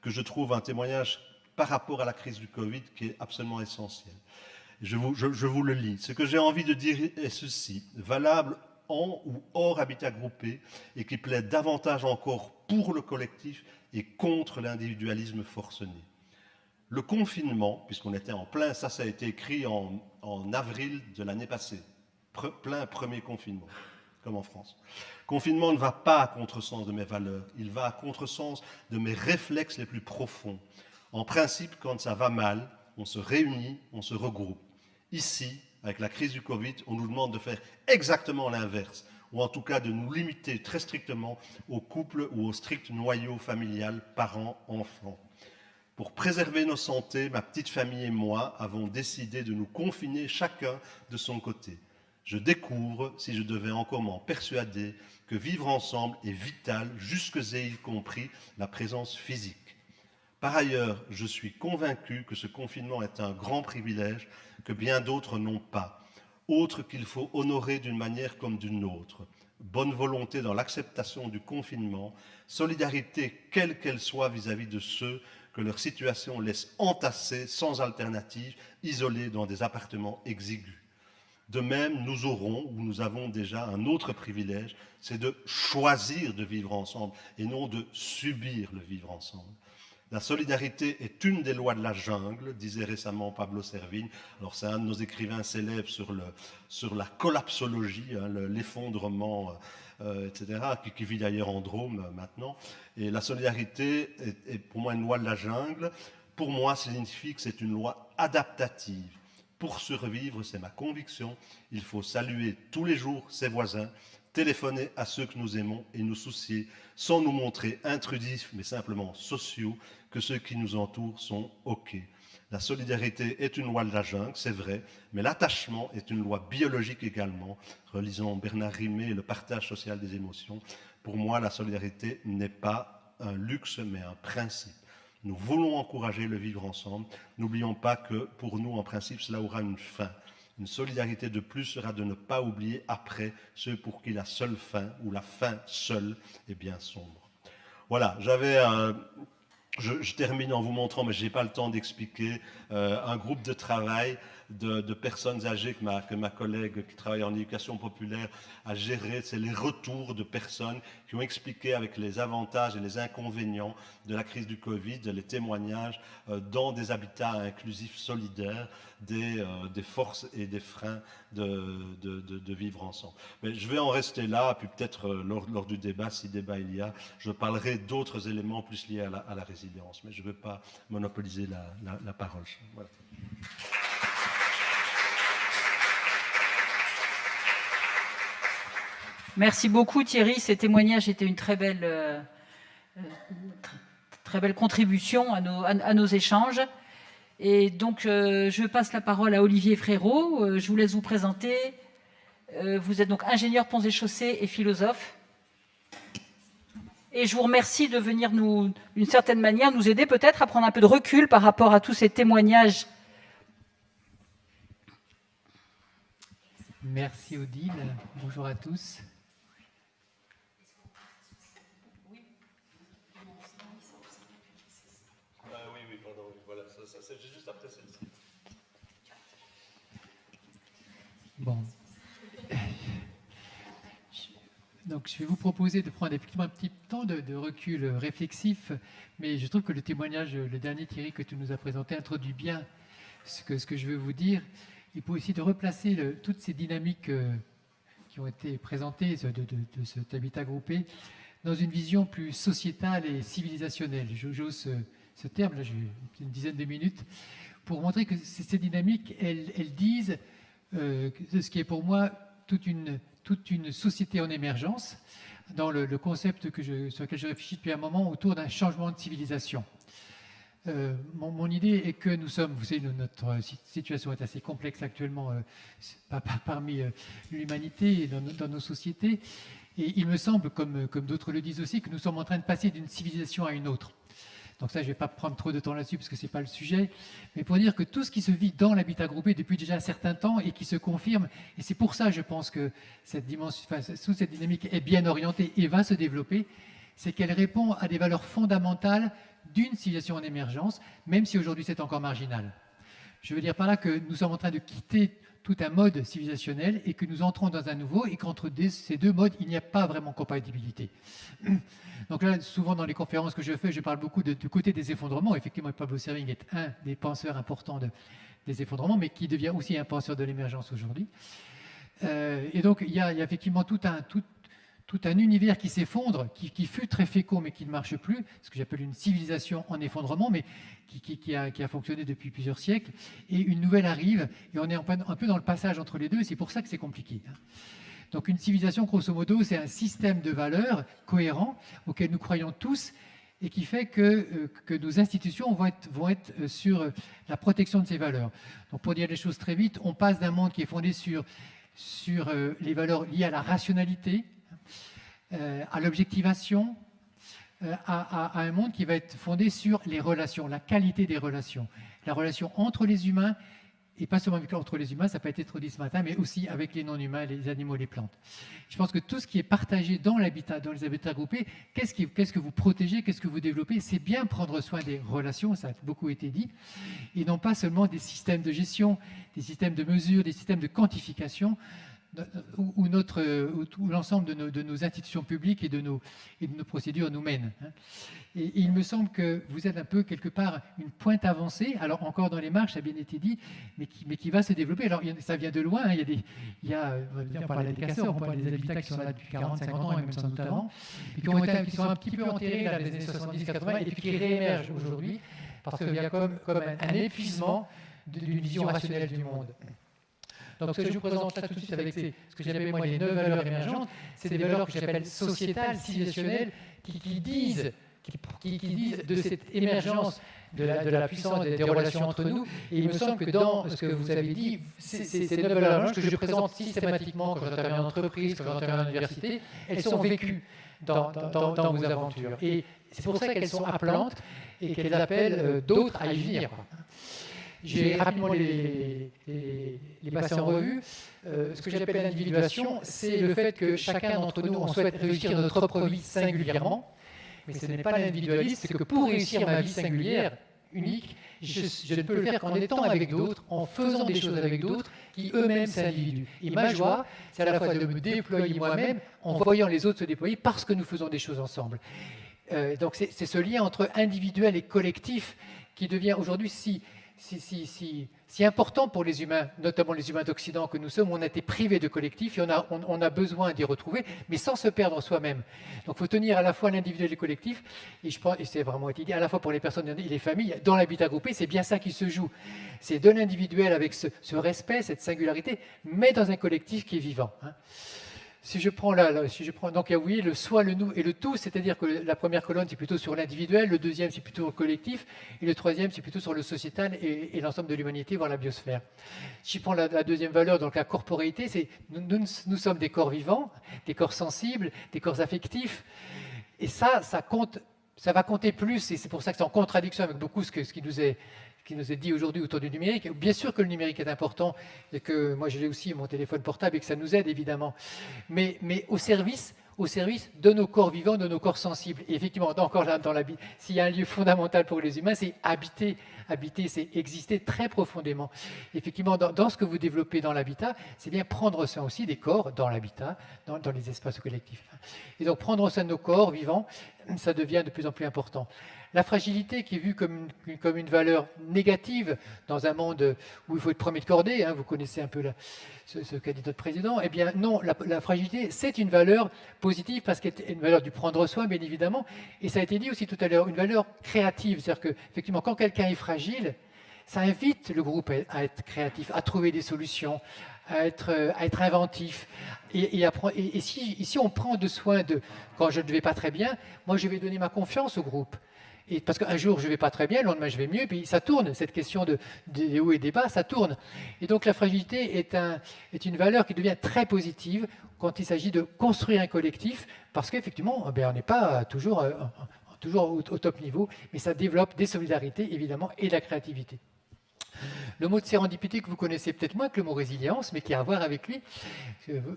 que je trouve un témoignage par rapport à la crise du Covid qui est absolument essentiel. Je vous le lis. Ce que j'ai envie de dire est ceci, valable en ou hors habitat groupé et qui plaide davantage encore pour le collectif et contre l'individualisme forcené. Le confinement, puisqu'on était en plein, ça a été écrit en avril de l'année passée, plein premier confinement, comme en France. Confinement ne va pas à contresens de mes valeurs, il va à contresens de mes réflexes les plus profonds. En principe, quand ça va mal, on se réunit, on se regroupe. Ici, avec la crise du Covid, on nous demande de faire exactement l'inverse, ou en tout cas de nous limiter très strictement aux couples ou au strict noyau familial, parents, enfants. Pour préserver nos santé, ma petite famille et moi avons décidé de nous confiner chacun de son côté. Je découvre, si je devais encore m'en persuader, que vivre ensemble est vital, jusque et y compris la présence physique. Par ailleurs, je suis convaincu que ce confinement est un grand privilège que bien d'autres n'ont pas, autre qu'il faut honorer d'une manière comme d'une autre. Bonne volonté dans l'acceptation du confinement, solidarité quelle qu'elle soit vis-à-vis de ceux que leur situation laisse entassés, sans alternative, isolés dans des appartements exigus. De même, nous aurons, ou nous avons déjà un autre privilège, c'est de choisir de vivre ensemble et non de subir le vivre ensemble. La solidarité est une des lois de la jungle, disait récemment Pablo Servigne. Alors c'est un de nos écrivains célèbres sur la collapsologie, hein, l'effondrement, etc., qui vit d'ailleurs en Drôme maintenant. Et la solidarité est pour moi une loi de la jungle. Pour moi, ça signifie que c'est une loi adaptative. Pour survivre, c'est ma conviction, il faut saluer tous les jours ses voisins, téléphoner à ceux que nous aimons et nous soucier, sans nous montrer intrusifs, mais simplement sociaux, que ceux qui nous entourent sont OK. La solidarité est une loi de la jungle, c'est vrai, mais l'attachement est une loi biologique également. Relisons Bernard Rimet, le partage social des émotions. Pour moi, la solidarité n'est pas un luxe, mais un principe. Nous voulons encourager le vivre ensemble. N'oublions pas que, pour nous, en principe, cela aura une fin. Une solidarité de plus sera de ne pas oublier après ceux pour qui la seule fin, ou la fin seule, est bien sombre. Voilà, je termine en vous montrant, mais je n'ai pas le temps d'expliquer, un groupe de travail de personnes âgées que ma collègue qui travaille en éducation populaire a géré. C'est les retours de personnes qui ont expliqué avec les avantages et les inconvénients de la crise du Covid, les témoignages dans des habitats inclusifs solidaires, des forces et des freins de vivre ensemble. Mais je vais en rester là, puis peut-être lors du débat, si débat il y a, je parlerai d'autres éléments plus liés à la résilience. Mais je ne veux pas monopoliser la parole. Voilà. Merci beaucoup Thierry, ces témoignages étaient une très belle contribution à nos échanges. Et donc, je passe la parole à Olivier Frérot. Je vous laisse vous présenter. Vous êtes donc ingénieur ponts et chaussées et philosophe. Et je vous remercie de venir d'une certaine manière, nous aider peut-être à prendre un peu de recul par rapport à tous ces témoignages. Merci Odile. Bonjour à tous. Oui, pardon. Voilà, c'est juste après celle-ci. Bon. Donc, je vais vous proposer de prendre un petit temps de recul réflexif, mais je trouve que le témoignage, le dernier Thierry que tu nous as présenté, introduit bien ce que je veux vous dire. Il faut aussi de replacer toutes ces dynamiques qui ont été présentées de cet habitat groupé dans une vision plus sociétale et civilisationnelle. J'ose ce terme, là j'ai une dizaine de minutes, pour montrer que ces dynamiques, elles disent ce qui est pour moi toute une société en émergence, dans le concept sur lequel je réfléchis depuis un moment, autour d'un changement de civilisation. Mon idée est que nous sommes, vous savez, notre situation est assez complexe actuellement parmi l'humanité et dans nos sociétés, et il me semble, comme d'autres le disent aussi, que nous sommes en train de passer d'une civilisation à une autre. Donc ça, je ne vais pas prendre trop de temps là-dessus parce que ce n'est pas le sujet, mais pour dire que tout ce qui se vit dans l'habitat groupé depuis déjà un certain temps et qui se confirme, et c'est pour ça, je pense que toute cette dynamique est bien orientée et va se développer, c'est qu'elle répond à des valeurs fondamentales d'une civilisation en émergence, même si aujourd'hui c'est encore marginal. Je veux dire par là que nous sommes en train de quitter tout un mode civilisationnel et que nous entrons dans un nouveau, et qu'entre ces deux modes, il n'y a pas vraiment compatibilité. Donc là, souvent dans les conférences que je fais, je parle beaucoup du côté des effondrements. Effectivement, Pablo Servigne est un des penseurs importants des effondrements, mais qui devient aussi un penseur de l'émergence aujourd'hui. Et donc, il y a effectivement tout un univers qui s'effondre, qui fut très fécond, mais qui ne marche plus, ce que j'appelle une civilisation en effondrement, mais qui a fonctionné depuis plusieurs siècles, et une nouvelle arrive, et on est un peu dans le passage entre les deux, et c'est pour ça que c'est compliqué. Donc une civilisation, grosso modo, c'est un système de valeurs cohérent auquel nous croyons tous, et qui fait que nos institutions vont être sur la protection de ces valeurs. Donc pour dire les choses très vite, on passe d'un monde qui est fondé sur les valeurs liées à la rationalité, à l'objectivation, à un monde qui va être fondé sur les relations, la qualité des relations, la relation entre les humains, et pas seulement entre les humains, ça peut être trop dit ce matin, mais aussi avec les non-humains, les animaux, les plantes. Je pense que tout ce qui est partagé dans l'habitat, dans les habitats groupés, qu'est-ce que vous protégez, qu'est-ce que vous développez, c'est bien prendre soin des relations, ça a beaucoup été dit, et non pas seulement des systèmes de gestion, des systèmes de mesure, des systèmes de quantification, où l'ensemble de nos institutions publiques et de nos procédures nous mènent. Et il me semble que vous êtes un peu, quelque part, une pointe avancée, alors encore dans les marches, ça a bien été dit, mais qui va se développer. Alors ça vient de loin, on parle des casseurs, on parle des habitats qui sont là depuis 40, 50 ans et même sans doute avant, et qui sont un petit peu enterrés dans les années 70-80 et puis qui réémergent aujourd'hui, parce qu'il y a comme un épuisement d'une vision rationnelle du monde. Donc ce que je vous présente là tout de suite avec ce que j'appelle moi les 9 valeurs émergentes, c'est des valeurs que j'appelle sociétales, civilisationnelles, qui disent de cette émergence de la puissance des relations entre nous. Et il me semble que dans ce que vous avez dit, ces 9 valeurs émergentes que je présente systématiquement quand j'interviens en entreprise, quand j'interviens à l'université, elles sont vécues dans vos aventures. Et c'est pour ça qu'elles sont appelantes et qu'elles appellent d'autres à y venir. J'ai rapidement les passer en revue. Ce que j'appelle l'individuation, c'est le fait que chacun d'entre nous, on souhaite réussir notre propre vie singulièrement, mais ce n'est pas l'individualisme, c'est que pour réussir ma vie singulière, unique, je ne peux le faire qu'en étant avec d'autres, en faisant des choses avec d'autres qui eux-mêmes s'individuent. Et ma joie, c'est à la fois de me déployer moi-même en voyant les autres se déployer parce que nous faisons des choses ensemble. Donc c'est ce lien entre individuel et collectif qui devient aujourd'hui si important pour les humains, notamment les humains d'Occident que nous sommes. On a été privés de collectif et on a besoin d'y retrouver, mais sans se perdre soi-même. Donc il faut tenir à la fois l'individuel et le collectif, et c'est vraiment été dit, à la fois pour les personnes et les familles, dans l'habitat groupé, c'est bien ça qui se joue. C'est de l'individuel avec ce respect, cette singularité, mais dans un collectif qui est vivant. Si je prends donc oui, le soi, le nous et le tout, c'est-à-dire que la première colonne, c'est plutôt sur l'individuel, le deuxième, c'est plutôt le collectif, et le troisième, c'est plutôt sur le sociétal et l'ensemble de l'humanité, voire la biosphère. Si je prends la deuxième valeur, donc la corporéité, c'est nous sommes des corps vivants, des corps sensibles, des corps affectifs, et ça compte, ça va compter plus, et c'est pour ça que c'est en contradiction avec beaucoup ce qui nous est dit aujourd'hui autour du numérique. Bien sûr que le numérique est important, et que moi je l'ai aussi, mon téléphone portable, et que ça nous aide évidemment, mais au service de nos corps vivants, de nos corps sensibles. Et effectivement, encore là, s'il y a un lieu fondamental pour les humains, c'est habiter, c'est exister très profondément. Effectivement, dans ce que vous développez dans l'habitat, c'est bien prendre soin aussi des corps dans l'habitat, dans les espaces collectifs. Et donc prendre soin de nos corps vivants, ça devient de plus en plus important. La fragilité qui est vue comme une valeur négative dans un monde où il faut être premier de cordée, vous connaissez un peu ce qu'a dit notre président, eh bien non, la fragilité c'est une valeur positive parce qu'elle est une valeur du prendre soin bien évidemment, et ça a été dit aussi tout à l'heure, une valeur créative, c'est-à-dire que effectivement quand quelqu'un est fragile, ça invite le groupe à être créatif, à trouver des solutions, à être inventif. Et si on prend de soin quand je ne vais pas très bien, moi je vais donner ma confiance au groupe. Et parce qu'un jour je ne vais pas très bien, le lendemain je vais mieux, puis ça tourne, cette question des hauts et des bas, ça tourne. Et donc la fragilité est une valeur qui devient très positive quand il s'agit de construire un collectif, parce qu'effectivement, on n'est pas toujours au top niveau, mais ça développe des solidarités évidemment et de la créativité. Le mot de sérendipité que vous connaissez peut-être moins que le mot résilience, mais qui a à voir avec lui.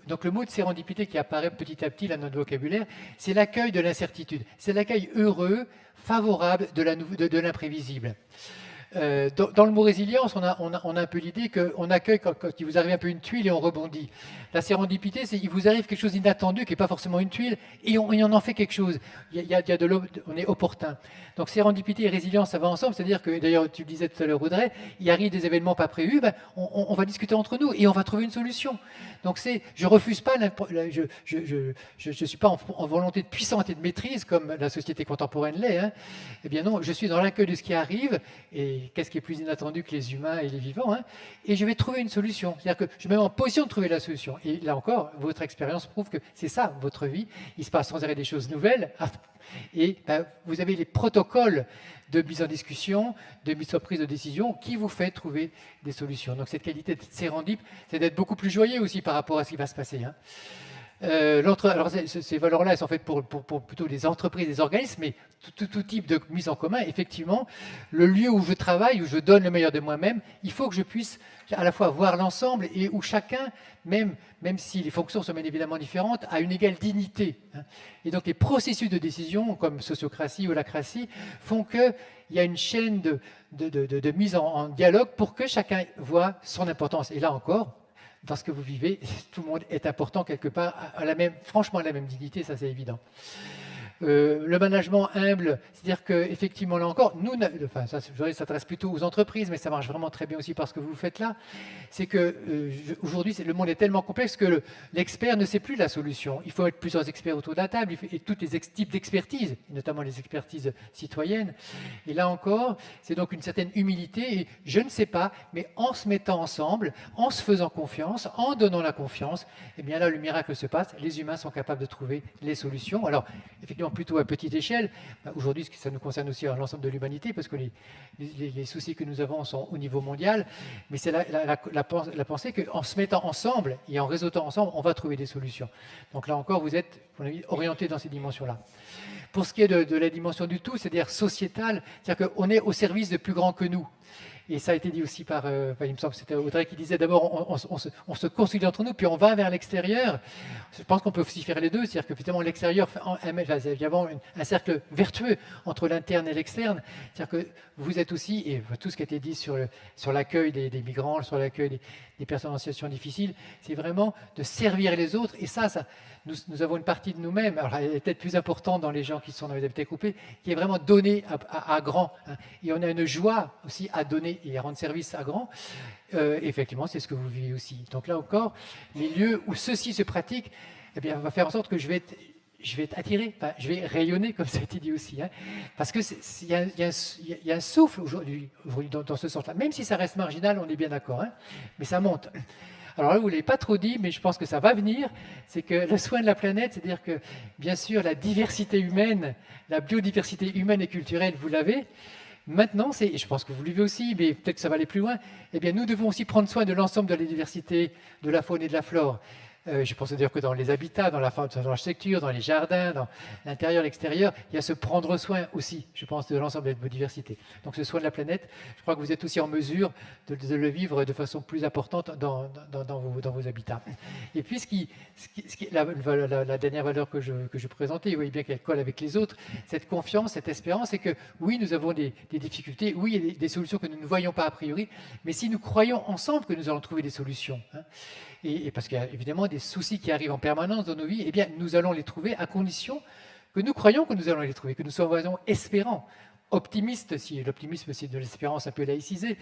Donc le mot de sérendipité qui apparaît petit à petit dans notre vocabulaire, c'est l'accueil de l'incertitude. C'est l'accueil heureux, favorable de l'imprévisible. Dans le mot résilience, on a un peu l'idée qu'on accueille quand il vous arrive un peu une tuile et on rebondit. La sérendipité, c'est qu'il vous arrive quelque chose d'inattendu qui n'est pas forcément une tuile et on en fait quelque chose. On est opportun. Donc sérendipité et résilience, ça va ensemble. C'est-à-dire que, d'ailleurs, tu le disais tout à l'heure, Audrey, il arrive des événements pas prévus, on va discuter entre nous et on va trouver une solution. Donc je refuse pas, je suis pas en volonté de puissance et de maîtrise comme la société contemporaine l'est. Eh bien non, je suis dans l'accueil de ce qui arrive et qu'est-ce qui est plus inattendu que les humains et les vivants, et je vais trouver une solution. C'est-à-dire que je me mets en position de trouver la solution. Et là encore, votre expérience prouve que c'est ça, votre vie. Il se passe sans arrêt des choses nouvelles. Et vous avez les protocoles de mise en discussion, de mise en prise de décision qui vous fait trouver des solutions. Donc cette qualité de sérendip, c'est d'être beaucoup plus joyeux aussi par rapport à ce qui va se passer. Alors ces valeurs-là, elles sont faites pour plutôt les entreprises, les organismes, mais tout type de mise en commun. Effectivement, le lieu où je travaille, où je donne le meilleur de moi-même, il faut que je puisse à la fois voir l'ensemble et où chacun, même si les fonctions sont bien évidemment différentes, a une égale dignité. Et donc les processus de décision, comme sociocratie ou holacratie, font qu'il y a une chaîne de mise en dialogue pour que chacun voit son importance. Et là encore, dans ce que vous vivez, tout le monde est important quelque part, franchement à la même dignité, ça c'est évident. Le management humble, c'est-à-dire qu'effectivement, là encore, ça s'adresse plutôt aux entreprises, mais ça marche vraiment très bien aussi par ce que vous faites là, c'est que aujourd'hui, le monde est tellement complexe que l'expert ne sait plus la solution. Il faut être plusieurs experts autour de la table, et tous les types d'expertise, notamment les expertises citoyennes. Et là encore, c'est donc une certaine humilité, et je ne sais pas, mais en se mettant ensemble, en se faisant confiance, en donnant la confiance, eh bien là, le miracle se passe, les humains sont capables de trouver les solutions. Alors, effectivement, plutôt à petite échelle. Aujourd'hui, ça nous concerne aussi à l'ensemble de l'humanité, parce que les soucis que nous avons sont au niveau mondial, mais c'est la pensée qu'en se mettant ensemble et en réseautant ensemble, on va trouver des solutions. Donc là encore, vous êtes orienté dans ces dimensions-là. Pour ce qui est de la dimension du tout, c'est-à-dire sociétale, c'est-à-dire qu'on est au service de plus grands que nous. Et ça a été dit aussi par, il me semble que c'était Audrey qui disait d'abord on se consolide entre nous, puis on va vers l'extérieur. Je pense qu'on peut aussi faire les deux, c'est-à-dire que finalement l'extérieur, il y a un cercle vertueux entre l'interne et l'externe. C'est-à-dire que vous êtes aussi, et tout ce qui a été dit sur l'accueil des migrants, sur l'accueil des personnes en situation difficile, c'est vraiment de servir les autres. Et ça nous avons une partie de nous-mêmes, alors elle est peut-être plus importante dans les gens qui sont dans les habitats groupés, qui est vraiment donnée à grand. Et on a une joie aussi à donner et à rendre service à grand. Effectivement, c'est ce que vous vivez aussi. Donc là encore, les lieux où ceci se pratique, eh bien, on va faire en sorte que je vais être attiré, je vais rayonner, comme ça a été dit aussi. Parce qu'il y a un souffle aujourd'hui dans ce sens-là. Même si ça reste marginal, on est bien d'accord, mais ça monte. Alors là, vous ne l'avez pas trop dit, mais je pense que ça va venir, c'est que le soin de la planète, c'est-à-dire que, bien sûr, la diversité humaine, la biodiversité humaine et culturelle, vous l'avez. Maintenant, et je pense que vous l'avez aussi, mais peut-être que ça va aller plus loin, eh bien, nous devons aussi prendre soin de l'ensemble de la diversité de la faune et de la flore. Je pense d'ailleurs que dans les habitats, dans l'architecture, dans les jardins, dans l'intérieur, l'extérieur, il y a ce prendre soin aussi, je pense, de l'ensemble de la biodiversité. Donc ce soin de la planète, je crois que vous êtes aussi en mesure de le vivre de façon plus importante dans vos habitats. Et puis la dernière valeur que je présentais, vous voyez bien qu'elle colle avec les autres, cette confiance, cette espérance, c'est que oui, nous avons des difficultés, oui, il y a des solutions que nous ne voyons pas a priori, mais si nous croyons ensemble que nous allons trouver des solutions, et parce qu'il y a évidemment des soucis qui arrivent en permanence dans nos vies, eh bien, nous allons les trouver à condition que nous croyons que nous allons les trouver, que nous soyons espérants, optimistes, si l'optimisme c'est de l'espérance un peu laïcisée,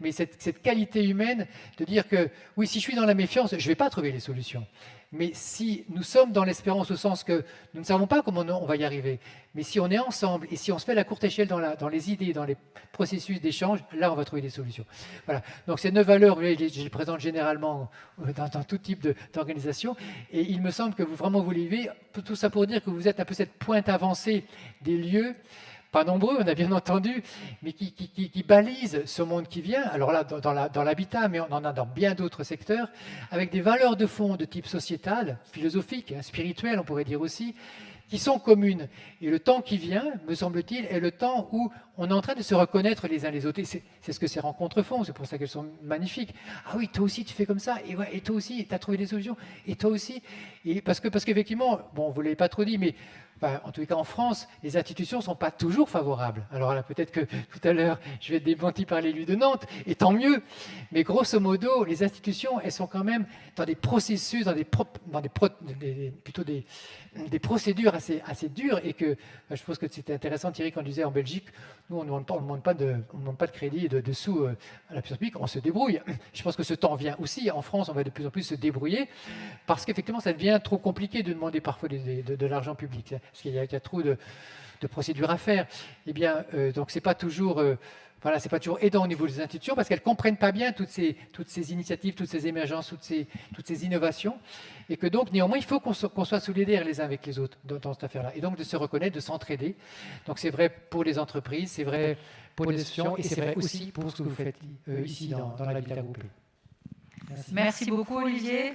mais cette qualité humaine de dire que oui, si je suis dans la méfiance, je ne vais pas trouver les solutions. Mais si nous sommes dans l'espérance au sens que nous ne savons pas comment on va y arriver, mais si on est ensemble et si on se fait la courte échelle dans les idées, dans les processus d'échange, là on va trouver des solutions. Voilà. Donc ces 9 valeurs, je les présente généralement dans tout type d'organisation, et il me semble que vous les vivez, tout ça pour dire que vous êtes un peu cette pointe avancée des lieux, pas nombreux, on a bien entendu, mais qui balisent ce monde qui vient. Alors là, dans l'habitat, mais on en a dans bien d'autres secteurs, avec des valeurs de fond de type sociétal, philosophique, spirituel, on pourrait dire aussi, qui sont communes. Et le temps qui vient, me semble-t-il, est le temps où on est en train de se reconnaître les uns les autres. Et c'est ce que ces rencontres font, c'est pour ça qu'elles sont magnifiques. Ah oui, toi aussi tu fais comme ça, et toi aussi tu as trouvé des solutions, et toi aussi. Et parce qu'effectivement, bon, vous ne l'avez pas trop dit, mais en tous les cas en France, les institutions ne sont pas toujours favorables. Alors là, peut-être que tout à l'heure, je vais être démenti par l'élu de Nantes, et tant mieux. Mais grosso modo, les institutions, elles sont quand même dans des processus, plutôt des procédures assez dures, et que je pense que c'était intéressant, Thierry, quand on disait en Belgique, nous, on ne demande pas de crédit et de sous à la puissance publique, on se débrouille. Je pense que ce temps vient aussi. En France, on va de plus en plus se débrouiller, parce qu'effectivement, ça devient trop compliqué de demander parfois de l'argent public, parce qu'il y a trop de procédures à faire. Eh bien, donc c'est pas toujours... c'est pas toujours aidant au niveau des institutions, parce qu'elles ne comprennent pas bien toutes ces initiatives, toutes ces émergences, toutes ces innovations, et que donc néanmoins il faut qu'on soit solidaires les uns avec les autres dans cette affaire-là, et donc de se reconnaître, de s'entraider. Donc c'est vrai pour les entreprises, c'est vrai pour les institutions, et c'est vrai aussi pour ce que vous faites ici dans l'habitat groupé. Merci beaucoup Olivier.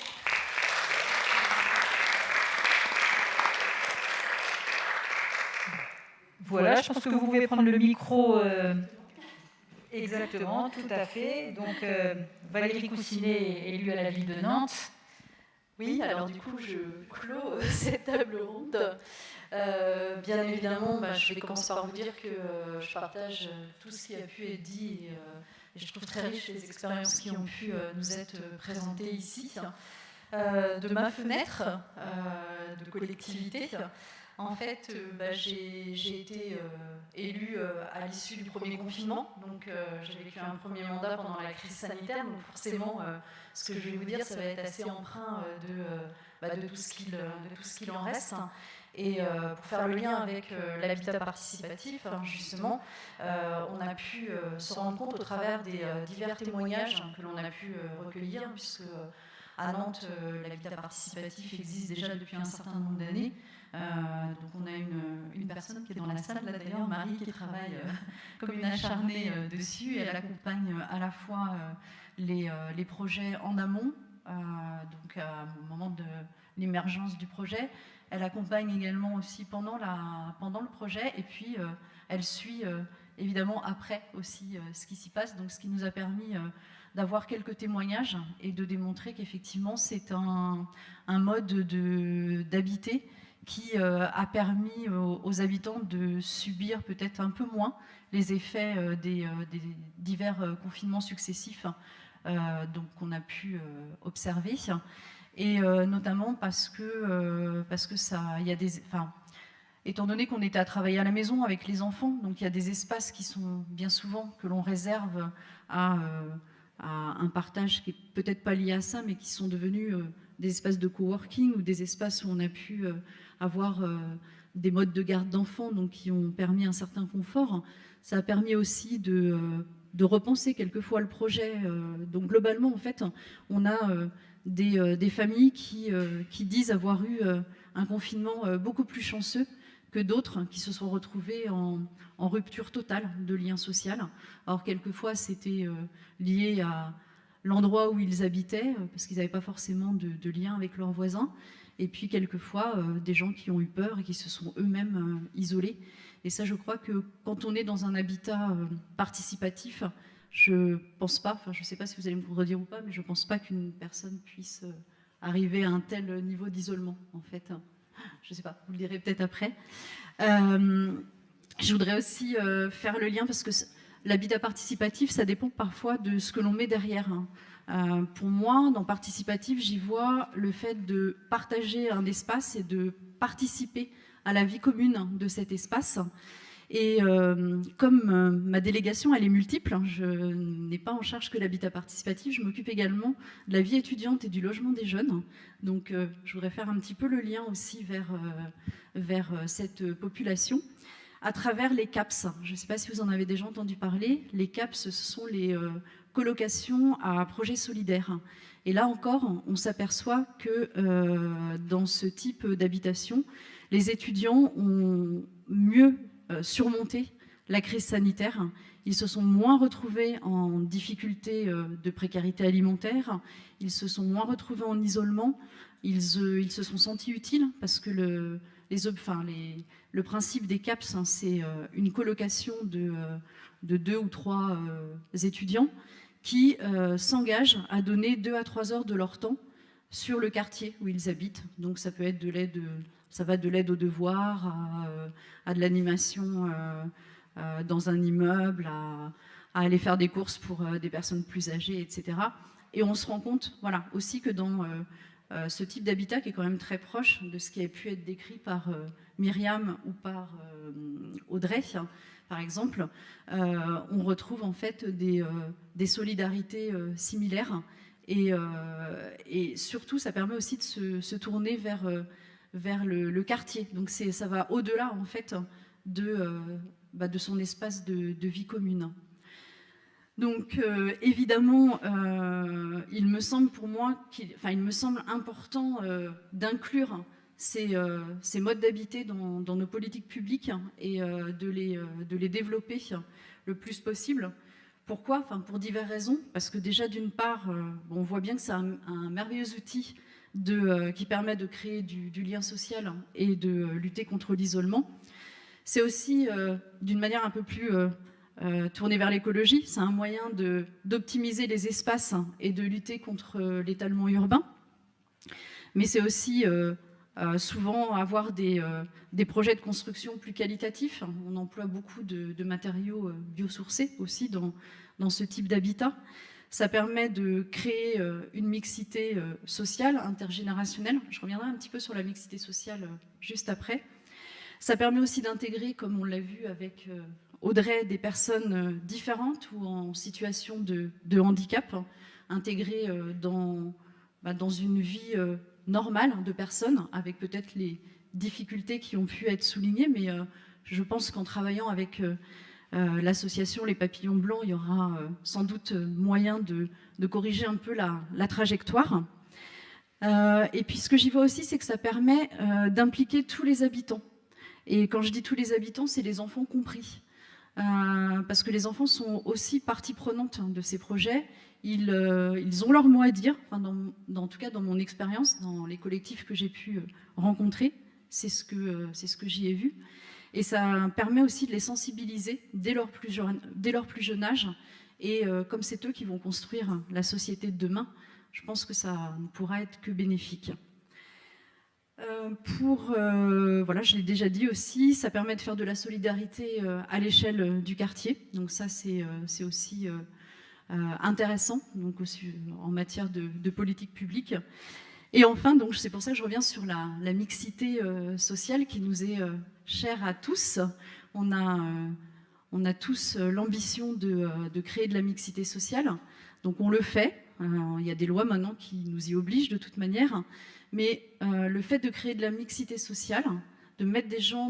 Voilà, je pense que vous pouvez prendre le micro. Exactement, tout à fait. Donc, Valérie Coussinet, élue à la ville de Nantes. Oui, alors du coup, je clôt cette table ronde. Bien évidemment, je vais commencer par vous dire que je partage tout ce qui a pu être dit et je trouve très riche les expériences qui ont pu nous être présentées ici. De ma fenêtre de collectivité, en fait, j'ai été élue à l'issue du premier confinement, donc j'ai vécu un premier mandat pendant la crise sanitaire, donc forcément, ce que je vais vous dire, ça va être assez empreint de tout ce qu'il en reste. Et pour faire le lien avec l'habitat participatif, justement, on a pu se rendre compte au travers des divers témoignages que l'on a pu recueillir, puisque à Nantes, l'habitat participatif existe déjà depuis un certain nombre d'années. Donc on a une personne qui est dans la salle, là d'ailleurs, Marie, qui travaille comme une acharnée dessus. Elle accompagne à la fois les projets en amont, donc au moment de l'émergence du projet. Elle accompagne également aussi pendant le projet, et puis elle suit évidemment après aussi ce qui s'y passe, donc ce qui nous a permis d'avoir quelques témoignages et de démontrer qu'effectivement c'est un mode d'habiter qui a permis aux habitants de subir peut-être un peu moins les effets des divers confinements successifs qu'on a pu observer, et notamment parce que étant donné qu'on était à travailler à la maison avec les enfants, donc il y a des espaces qui sont bien souvent que l'on réserve à un partage qui n'est peut-être pas lié à ça, mais qui sont devenus des espaces de coworking ou des espaces où on a pu avoir des modes de garde d'enfants, donc qui ont permis un certain confort. Ça a permis aussi de de repenser quelquefois le projet. Donc globalement, en fait, on a des familles qui disent avoir eu un confinement beaucoup plus chanceux que d'autres qui se sont retrouvés en rupture totale de lien social. Alors quelquefois, c'était lié à l'endroit où ils habitaient, parce qu'ils n'avaient pas forcément de lien avec leurs voisins. Et puis quelquefois, des gens qui ont eu peur et qui se sont eux-mêmes isolés. Et ça, je crois que quand on est dans un habitat participatif, je pense pas, enfin je ne sais pas si vous allez me redire ou pas, mais je ne pense pas qu'une personne puisse arriver à un tel niveau d'isolement, en fait. Je ne sais pas, vous le direz peut-être après. Je voudrais aussi faire le lien, parce que l'habitat participatif, ça dépend parfois de ce que l'on met derrière. Pour moi, dans participatif, j'y vois le fait de partager un espace et de participer à la vie commune de cet espace. Et comme ma délégation, elle est multiple, je n'ai pas en charge que l'habitat participatif, je m'occupe également de la vie étudiante et du logement des jeunes. Donc je voudrais faire un petit peu le lien aussi vers cette population à travers les CAPS. Je ne sais pas si vous en avez déjà entendu parler. Les CAPS, ce sont les colocations à projets solidaires. Et là encore, on s'aperçoit que dans ce type d'habitation, les étudiants ont mieux surmonté la crise sanitaire. Ils se sont moins retrouvés en difficulté de précarité alimentaire, ils se sont moins retrouvés en isolement, ils se sont sentis utiles parce que le principe des CAPS, hein, c'est une colocation de 2 ou 3 étudiants qui s'engagent à donner 2 à 3 heures de leur temps sur le quartier où ils habitent. Donc ça peut être ça va de l'aide aux devoirs à de l'animation dans un immeuble, à aller faire des courses pour des personnes plus âgées, etc. Et on se rend compte, voilà, aussi que dans ce type d'habitat qui est quand même très proche de ce qui a pu être décrit par Myriam ou par Audrey, par exemple, on retrouve en fait des solidarités similaires et surtout ça permet aussi de se tourner vers le quartier. Donc ça va au-delà en fait de son espace de vie commune. Donc évidemment, il me semble pour moi, il me semble important d'inclure ces modes d'habiter dans nos politiques publiques et de les développer le plus possible. Pourquoi ? Pour diverses raisons. Parce que déjà, d'une part, on voit bien que c'est un merveilleux outil qui permet de créer du lien social et de lutter contre l'isolement. C'est aussi, d'une manière un peu plus tournée vers l'écologie, c'est un moyen d'optimiser les espaces et de lutter contre l'étalement urbain. Mais c'est aussi souvent avoir des projets de construction plus qualitatifs. On emploie beaucoup de matériaux biosourcés aussi dans ce type d'habitat. Ça permet de créer une mixité sociale, intergénérationnelle. Je reviendrai un petit peu sur la mixité sociale juste après. Ça permet aussi d'intégrer, comme on l'a vu avec Audrey, des personnes différentes ou en situation de handicap, intégrées dans une vie normale de personnes, avec peut-être les difficultés qui ont pu être soulignées, mais je pense qu'en travaillant avec l'association Les Papillons Blancs, il y aura sans doute moyen de corriger un peu la trajectoire. Et puis ce que j'y vois aussi, c'est que ça permet d'impliquer tous les habitants. Et quand je dis tous les habitants, c'est les enfants compris. Parce que les enfants sont aussi partie prenante de ces projets. Ils ont leur mot à dire, en tout cas dans mon expérience, dans les collectifs que j'ai pu rencontrer, c'est ce que j'y ai vu. Et ça permet aussi de les sensibiliser dès leur plus jeune âge. Et comme c'est eux qui vont construire la société de demain, je pense que ça ne pourra être que bénéfique. Voilà, je l'ai déjà dit aussi, ça permet de faire de la solidarité à l'échelle du quartier. Donc ça, c'est aussi intéressant donc aussi, en matière de politique publique. Et enfin, donc c'est pour ça que je reviens sur la mixité sociale qui nous est chère à tous. On a tous l'ambition de créer de la mixité sociale. Donc on le fait. Il y a des lois maintenant qui nous y obligent de toute manière. Mais le fait de créer de la mixité sociale, de mettre des gens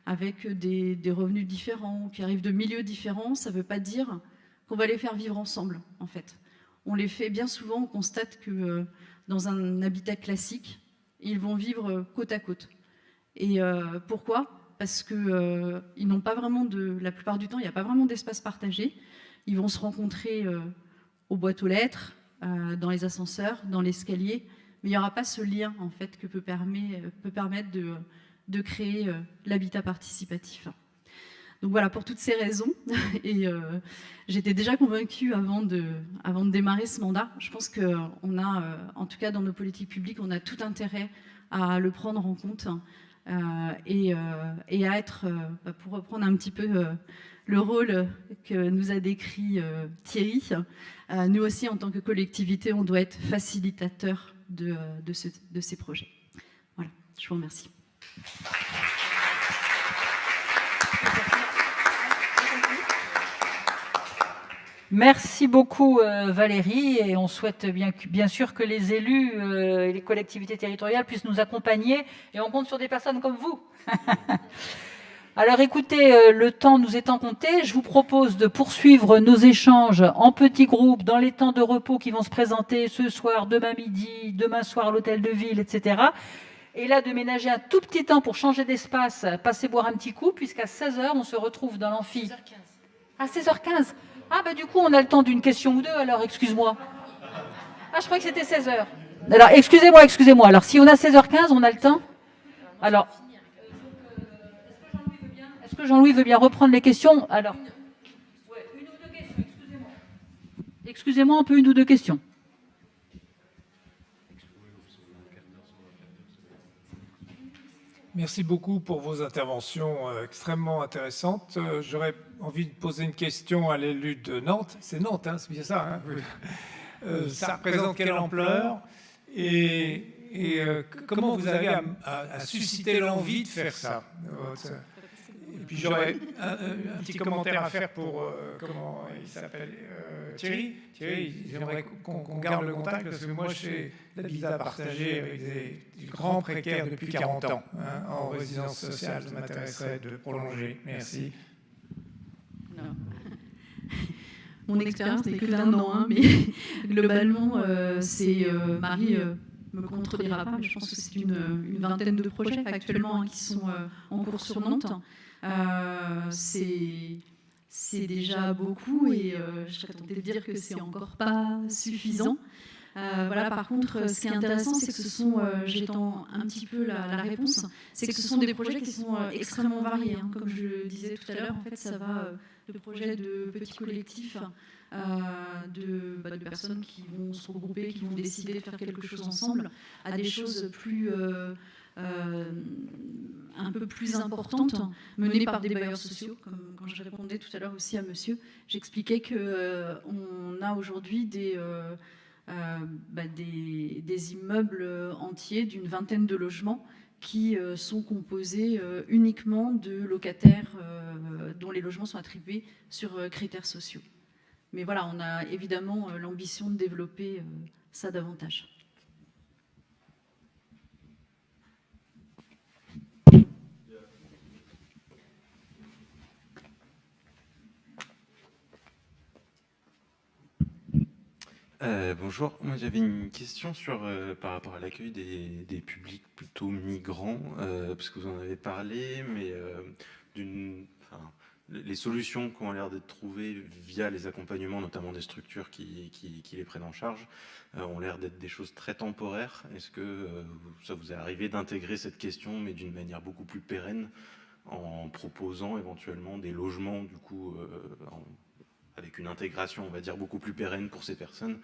avec des revenus différents, qui arrivent de milieux différents, ça ne veut pas dire qu'on va les faire vivre ensemble, en fait. On les fait bien souvent, on constate que dans un habitat classique, ils vont vivre côte à côte. Et pourquoi ? Parce qu'ils n'ont pas vraiment la plupart du temps, il n'y a pas vraiment d'espace partagé. Ils vont se rencontrer aux boîtes aux lettres, dans les ascenseurs, dans l'escalier, mais il n'y aura pas ce lien en fait que peut permettre de créer l'habitat participatif. Donc voilà, pour toutes ces raisons, et j'étais déjà convaincue avant de démarrer ce mandat. Je pense qu'on a, en tout cas dans nos politiques publiques, on a tout intérêt à le prendre en compte et à être, pour reprendre un petit peu le rôle que nous a décrit Thierry, nous aussi en tant que collectivité, on doit être facilitateur de ces projets. Voilà, je vous remercie. Merci beaucoup Valérie, et on souhaite bien sûr que les élus et les collectivités territoriales puissent nous accompagner, et on compte sur des personnes comme vous. Alors écoutez, le temps nous étant compté, je vous propose de poursuivre nos échanges en petits groupes dans les temps de repos qui vont se présenter ce soir, demain midi, demain soir à l'hôtel de ville, etc. Et là, de ménager un tout petit temps pour changer d'espace, passer boire un petit coup, puisqu'à 16h, on se retrouve dans l'amphi. À 16h15. Ah bah du coup, on a le temps d'une question ou deux, alors excuse-moi. Ah, je croyais que c'était 16h. Alors, excusez-moi. Alors, si on a 16h15, on a le temps. Alors, est-ce que Jean-Louis veut bien reprendre les questions? Alors, ouais, une ou deux questions, excusez-moi. Excusez-moi, un peu une ou deux questions. Merci beaucoup pour vos interventions extrêmement intéressantes. J'aurais envie de poser une question à l'élu de Nantes. C'est Nantes, hein, c'est bien ça. Hein, oui. Ça représente quelle ampleur et comment vous avez à susciter l'envie de faire ça? Et puis j'aurais un petit commentaire à faire pour, comment il s'appelle, Thierry. Thierry, j'aimerais qu'on garde le contact parce que moi je fais l'habitat partagé avec du grand précaire depuis 40 ans, hein, en résidence sociale. Ça m'intéresserait de prolonger. Merci. Non. Mon expérience n'est que d'un an, hein, mais globalement, Marie me contredira pas, mais je pense que c'est une vingtaine de projets actuellement qui sont en cours sur Nantes. C'est déjà beaucoup et je serais tentée de dire que c'est encore pas suffisant. Voilà, par contre, ce qui est intéressant, c'est que ce sont, j'étends un petit peu la réponse, c'est que ce sont des projets qui sont extrêmement variés. Hein. Comme je le disais tout à l'heure, en fait, ça va de projets de petits collectifs, de personnes qui vont se regrouper, qui vont décider de faire quelque chose ensemble, à des choses plus... un peu plus importantes, menées par des bailleurs sociaux, comme quand je répondais tout à l'heure aussi à monsieur, j'expliquais qu'on a aujourd'hui des immeubles entiers d'une vingtaine de logements qui sont composés uniquement de locataires dont les logements sont attribués sur critères sociaux. Mais voilà, on a évidemment l'ambition de développer ça davantage. Bonjour, moi j'avais une question par rapport à l'accueil des publics plutôt migrants, parce que vous en avez parlé, mais les solutions qui ont l'air d'être trouvées via les accompagnements, notamment des structures qui les prennent en charge, ont l'air d'être des choses très temporaires. Est-ce que ça vous est arrivé d'intégrer cette question, mais d'une manière beaucoup plus pérenne, en proposant éventuellement des logements, du coup, avec une intégration, on va dire, beaucoup plus pérenne pour ces personnes,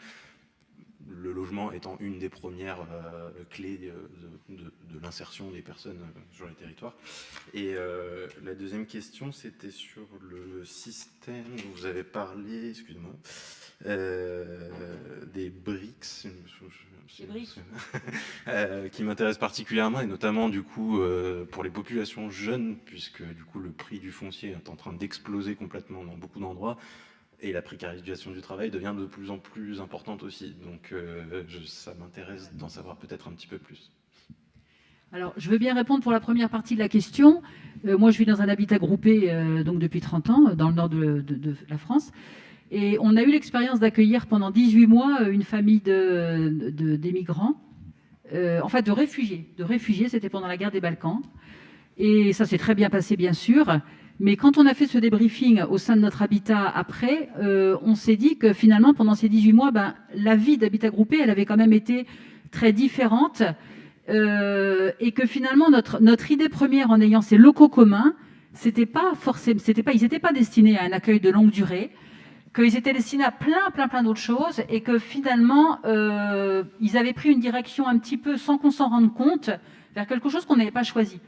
le logement étant une des premières clés de l'insertion des personnes sur les territoires. Et la deuxième question, c'était sur le système dont vous avez parlé, excusez-moi, des BRICS, qui m'intéresse particulièrement, et notamment du coup pour les populations jeunes, puisque du coup le prix du foncier est en train d'exploser complètement dans beaucoup d'endroits. Et la précarisation du travail devient de plus en plus importante aussi. Donc ça m'intéresse d'en savoir peut-être un petit peu plus. Alors, je veux bien répondre pour la première partie de la question. Moi, je vis dans un habitat groupé donc depuis 30 ans, dans le nord de la France. Et on a eu l'expérience d'accueillir pendant 18 mois une famille d'émigrants, en fait de réfugiés. C'était pendant la guerre des Balkans. Et ça s'est très bien passé, bien sûr. Mais quand on a fait ce débriefing au sein de notre habitat après, on s'est dit que finalement, pendant ces 18 mois, la vie d'habitat groupé, elle avait quand même été très différente. Et que finalement, notre idée première en ayant ces locaux communs, ils n'étaient pas destinés à un accueil de longue durée, qu'ils étaient destinés à plein d'autres choses, et que finalement, ils avaient pris une direction un petit peu, sans qu'on s'en rende compte, vers quelque chose qu'on n'avait pas choisi.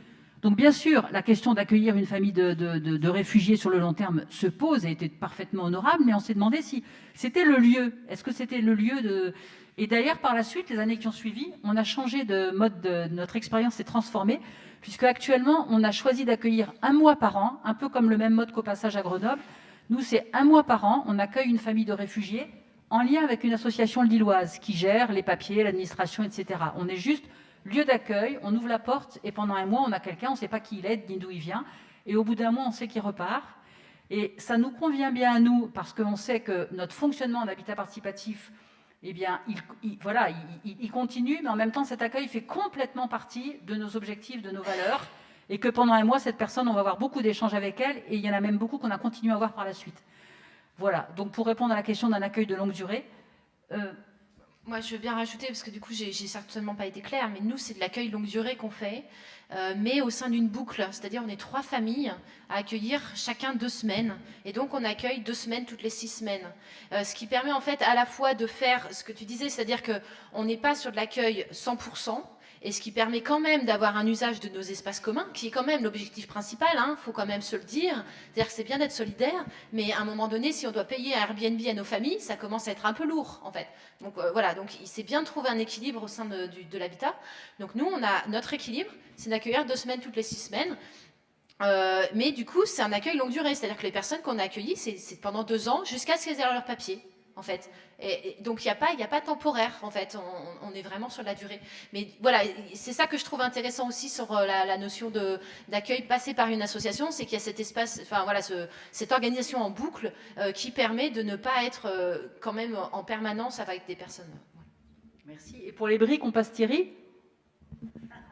Donc bien sûr, la question d'accueillir une famille de réfugiés sur le long terme se pose et était parfaitement honorable, mais on s'est demandé si c'était le lieu. Est-ce que c'était le lieu de... Et d'ailleurs, par la suite, les années qui ont suivi, on a changé de mode, notre expérience s'est transformée, puisque actuellement, on a choisi d'accueillir 1 mois par an, un peu comme le même mode qu'au passage à Grenoble. Nous, c'est 1 mois par an, on accueille une famille de réfugiés en lien avec une association lilloise qui gère les papiers, l'administration, etc. On est juste lieu d'accueil, on ouvre la porte et pendant 1 mois, on a quelqu'un, on ne sait pas qui il est, ni d'où il vient. Et au bout d'1 mois, on sait qu'il repart. Et ça nous convient bien à nous parce qu'on sait que notre fonctionnement en habitat participatif, eh bien, il continue, mais en même temps, cet accueil fait complètement partie de nos objectifs, de nos valeurs, et que pendant 1 mois, cette personne, on va avoir beaucoup d'échanges avec elle, et il y en a même beaucoup qu'on a continué à voir par la suite. Voilà, donc pour répondre à la question d'un accueil de longue durée... Moi, je veux bien rajouter, parce que du coup, j'ai certainement pas été claire, mais nous, c'est de l'accueil longue durée qu'on fait, mais au sein d'une boucle, c'est-à-dire on est 3 familles à accueillir chacun 2 semaines, et donc on accueille 2 semaines toutes les 6 semaines, ce qui permet en fait à la fois de faire ce que tu disais, c'est-à-dire qu'on n'est pas sur de l'accueil 100%, et ce qui permet quand même d'avoir un usage de nos espaces communs, qui est quand même l'objectif principal, faut quand même se le dire. C'est-à-dire que c'est bien d'être solidaire, mais à un moment donné, si on doit payer un Airbnb à nos familles, ça commence à être un peu lourd, en fait. Donc voilà, donc c'est bien de trouver un équilibre au sein de l'habitat. Donc nous, on a notre équilibre, c'est d'accueillir 2 semaines toutes les 6 semaines. Mais du coup, c'est un accueil longue durée, c'est-à-dire que les personnes qu'on a accueillies, c'est pendant 2 ans, jusqu'à ce qu'elles aient leur papier. En fait. Et donc, il n'y a pas temporaire, en fait. On est vraiment sur la durée. Mais voilà, c'est ça que je trouve intéressant aussi sur la notion d'accueil passé par une association, c'est qu'il y a cet espace, enfin voilà, cette organisation en boucle qui permet de ne pas être quand même en permanence avec des personnes. Voilà. Merci. Et pour les briques, on passe Thierry ?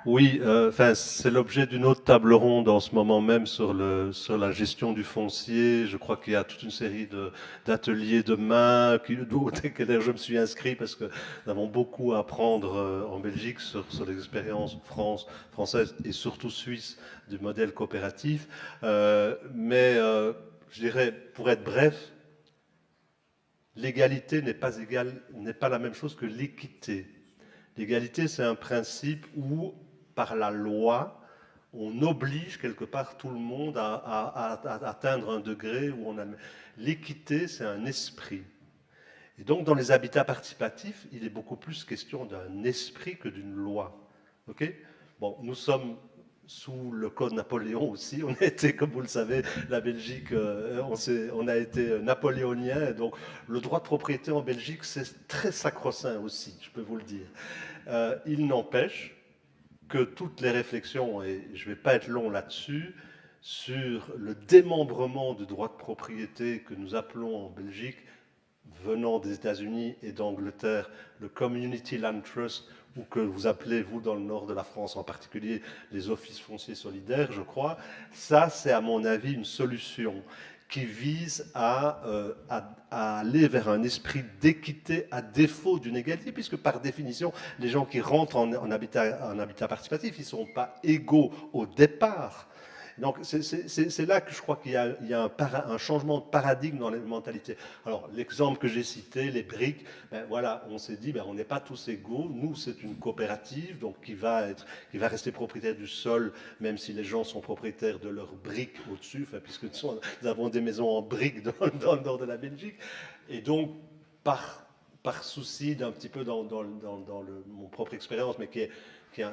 Oui, c'est l'objet d'une autre table ronde en ce moment même sur la gestion du foncier. Je crois qu'il y a toute une série d'ateliers demain auxquels je me suis inscrit parce que nous avons beaucoup à apprendre en Belgique sur les expériences françaises et surtout suisses du modèle coopératif. Mais je dirais, pour être bref, l'égalité n'est pas la même chose que l'équité. L'égalité, c'est un principe où par la loi, on oblige quelque part tout le monde à atteindre un degré où on a... L'équité, c'est un esprit. Et donc, dans les habitats participatifs, il est beaucoup plus question d'un esprit que d'une loi. Ok ? Bon, nous sommes sous le code Napoléon aussi. On a été, comme vous le savez, la Belgique, on a été napoléonien. Et donc, le droit de propriété en Belgique, c'est très sacro-saint aussi, je peux vous le dire. Il n'empêche que toutes les réflexions, et je ne vais pas être long là-dessus, sur le démembrement du droit de propriété que nous appelons en Belgique, venant des États-Unis et d'Angleterre, le Community Land Trust, ou que vous appelez, vous, dans le nord de la France en particulier, les offices fonciers solidaires, je crois, ça, c'est à mon avis une solution qui vise à aller vers un esprit d'équité à défaut d'une égalité, puisque par définition, les gens qui rentrent en habitat participatif, ils ne sont pas égaux au départ. Donc c'est là que je crois qu'il y a un changement de paradigme dans les mentalités. Alors l'exemple que j'ai cité, les briques, voilà, on s'est dit, on n'est pas tous égaux. Nous, c'est une coopérative, donc qui va rester propriétaire du sol, même si les gens sont propriétaires de leurs briques au-dessus, puisque nous avons des maisons en briques dans le nord de la Belgique. Et donc, par souci d'un petit peu dans mon propre expérience, mais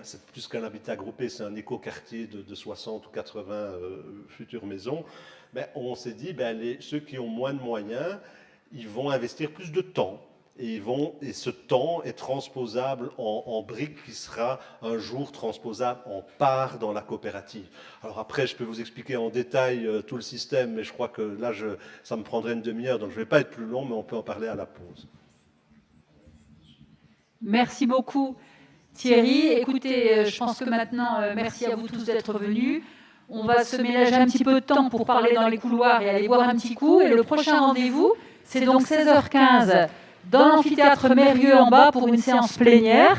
c'est plus qu'un habitat groupé, c'est un écoquartier de 60 ou 80 futures maisons, on s'est dit, ceux qui ont moins de moyens, ils vont investir plus de temps Et ce temps est transposable en briques qui sera un jour transposable en part dans la coopérative. Alors après, je peux vous expliquer en détail tout le système, mais je crois que là, ça me prendrait une demi-heure, donc je ne vais pas être plus long, mais on peut en parler à la pause. Merci beaucoup Thierry. Écoutez, je pense que maintenant, merci à vous tous d'être venus. On va se ménager un petit peu de temps pour parler dans les couloirs et aller boire un petit coup. Et le prochain rendez-vous, c'est donc 16h15 dans l'amphithéâtre Mérieux en bas pour une séance plénière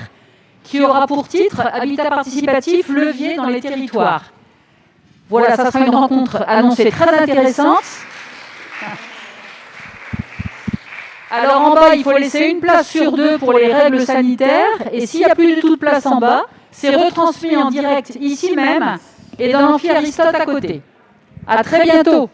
qui aura pour titre « Habitat participatif, levier dans les territoires ». Voilà, ça sera une rencontre annoncée très intéressante. Alors en bas, il faut laisser une place sur 2 pour les règles sanitaires. Et s'il n'y a plus du tout de place en bas, c'est retransmis en direct ici même et dans l'amphi Aristote à côté. À très bientôt.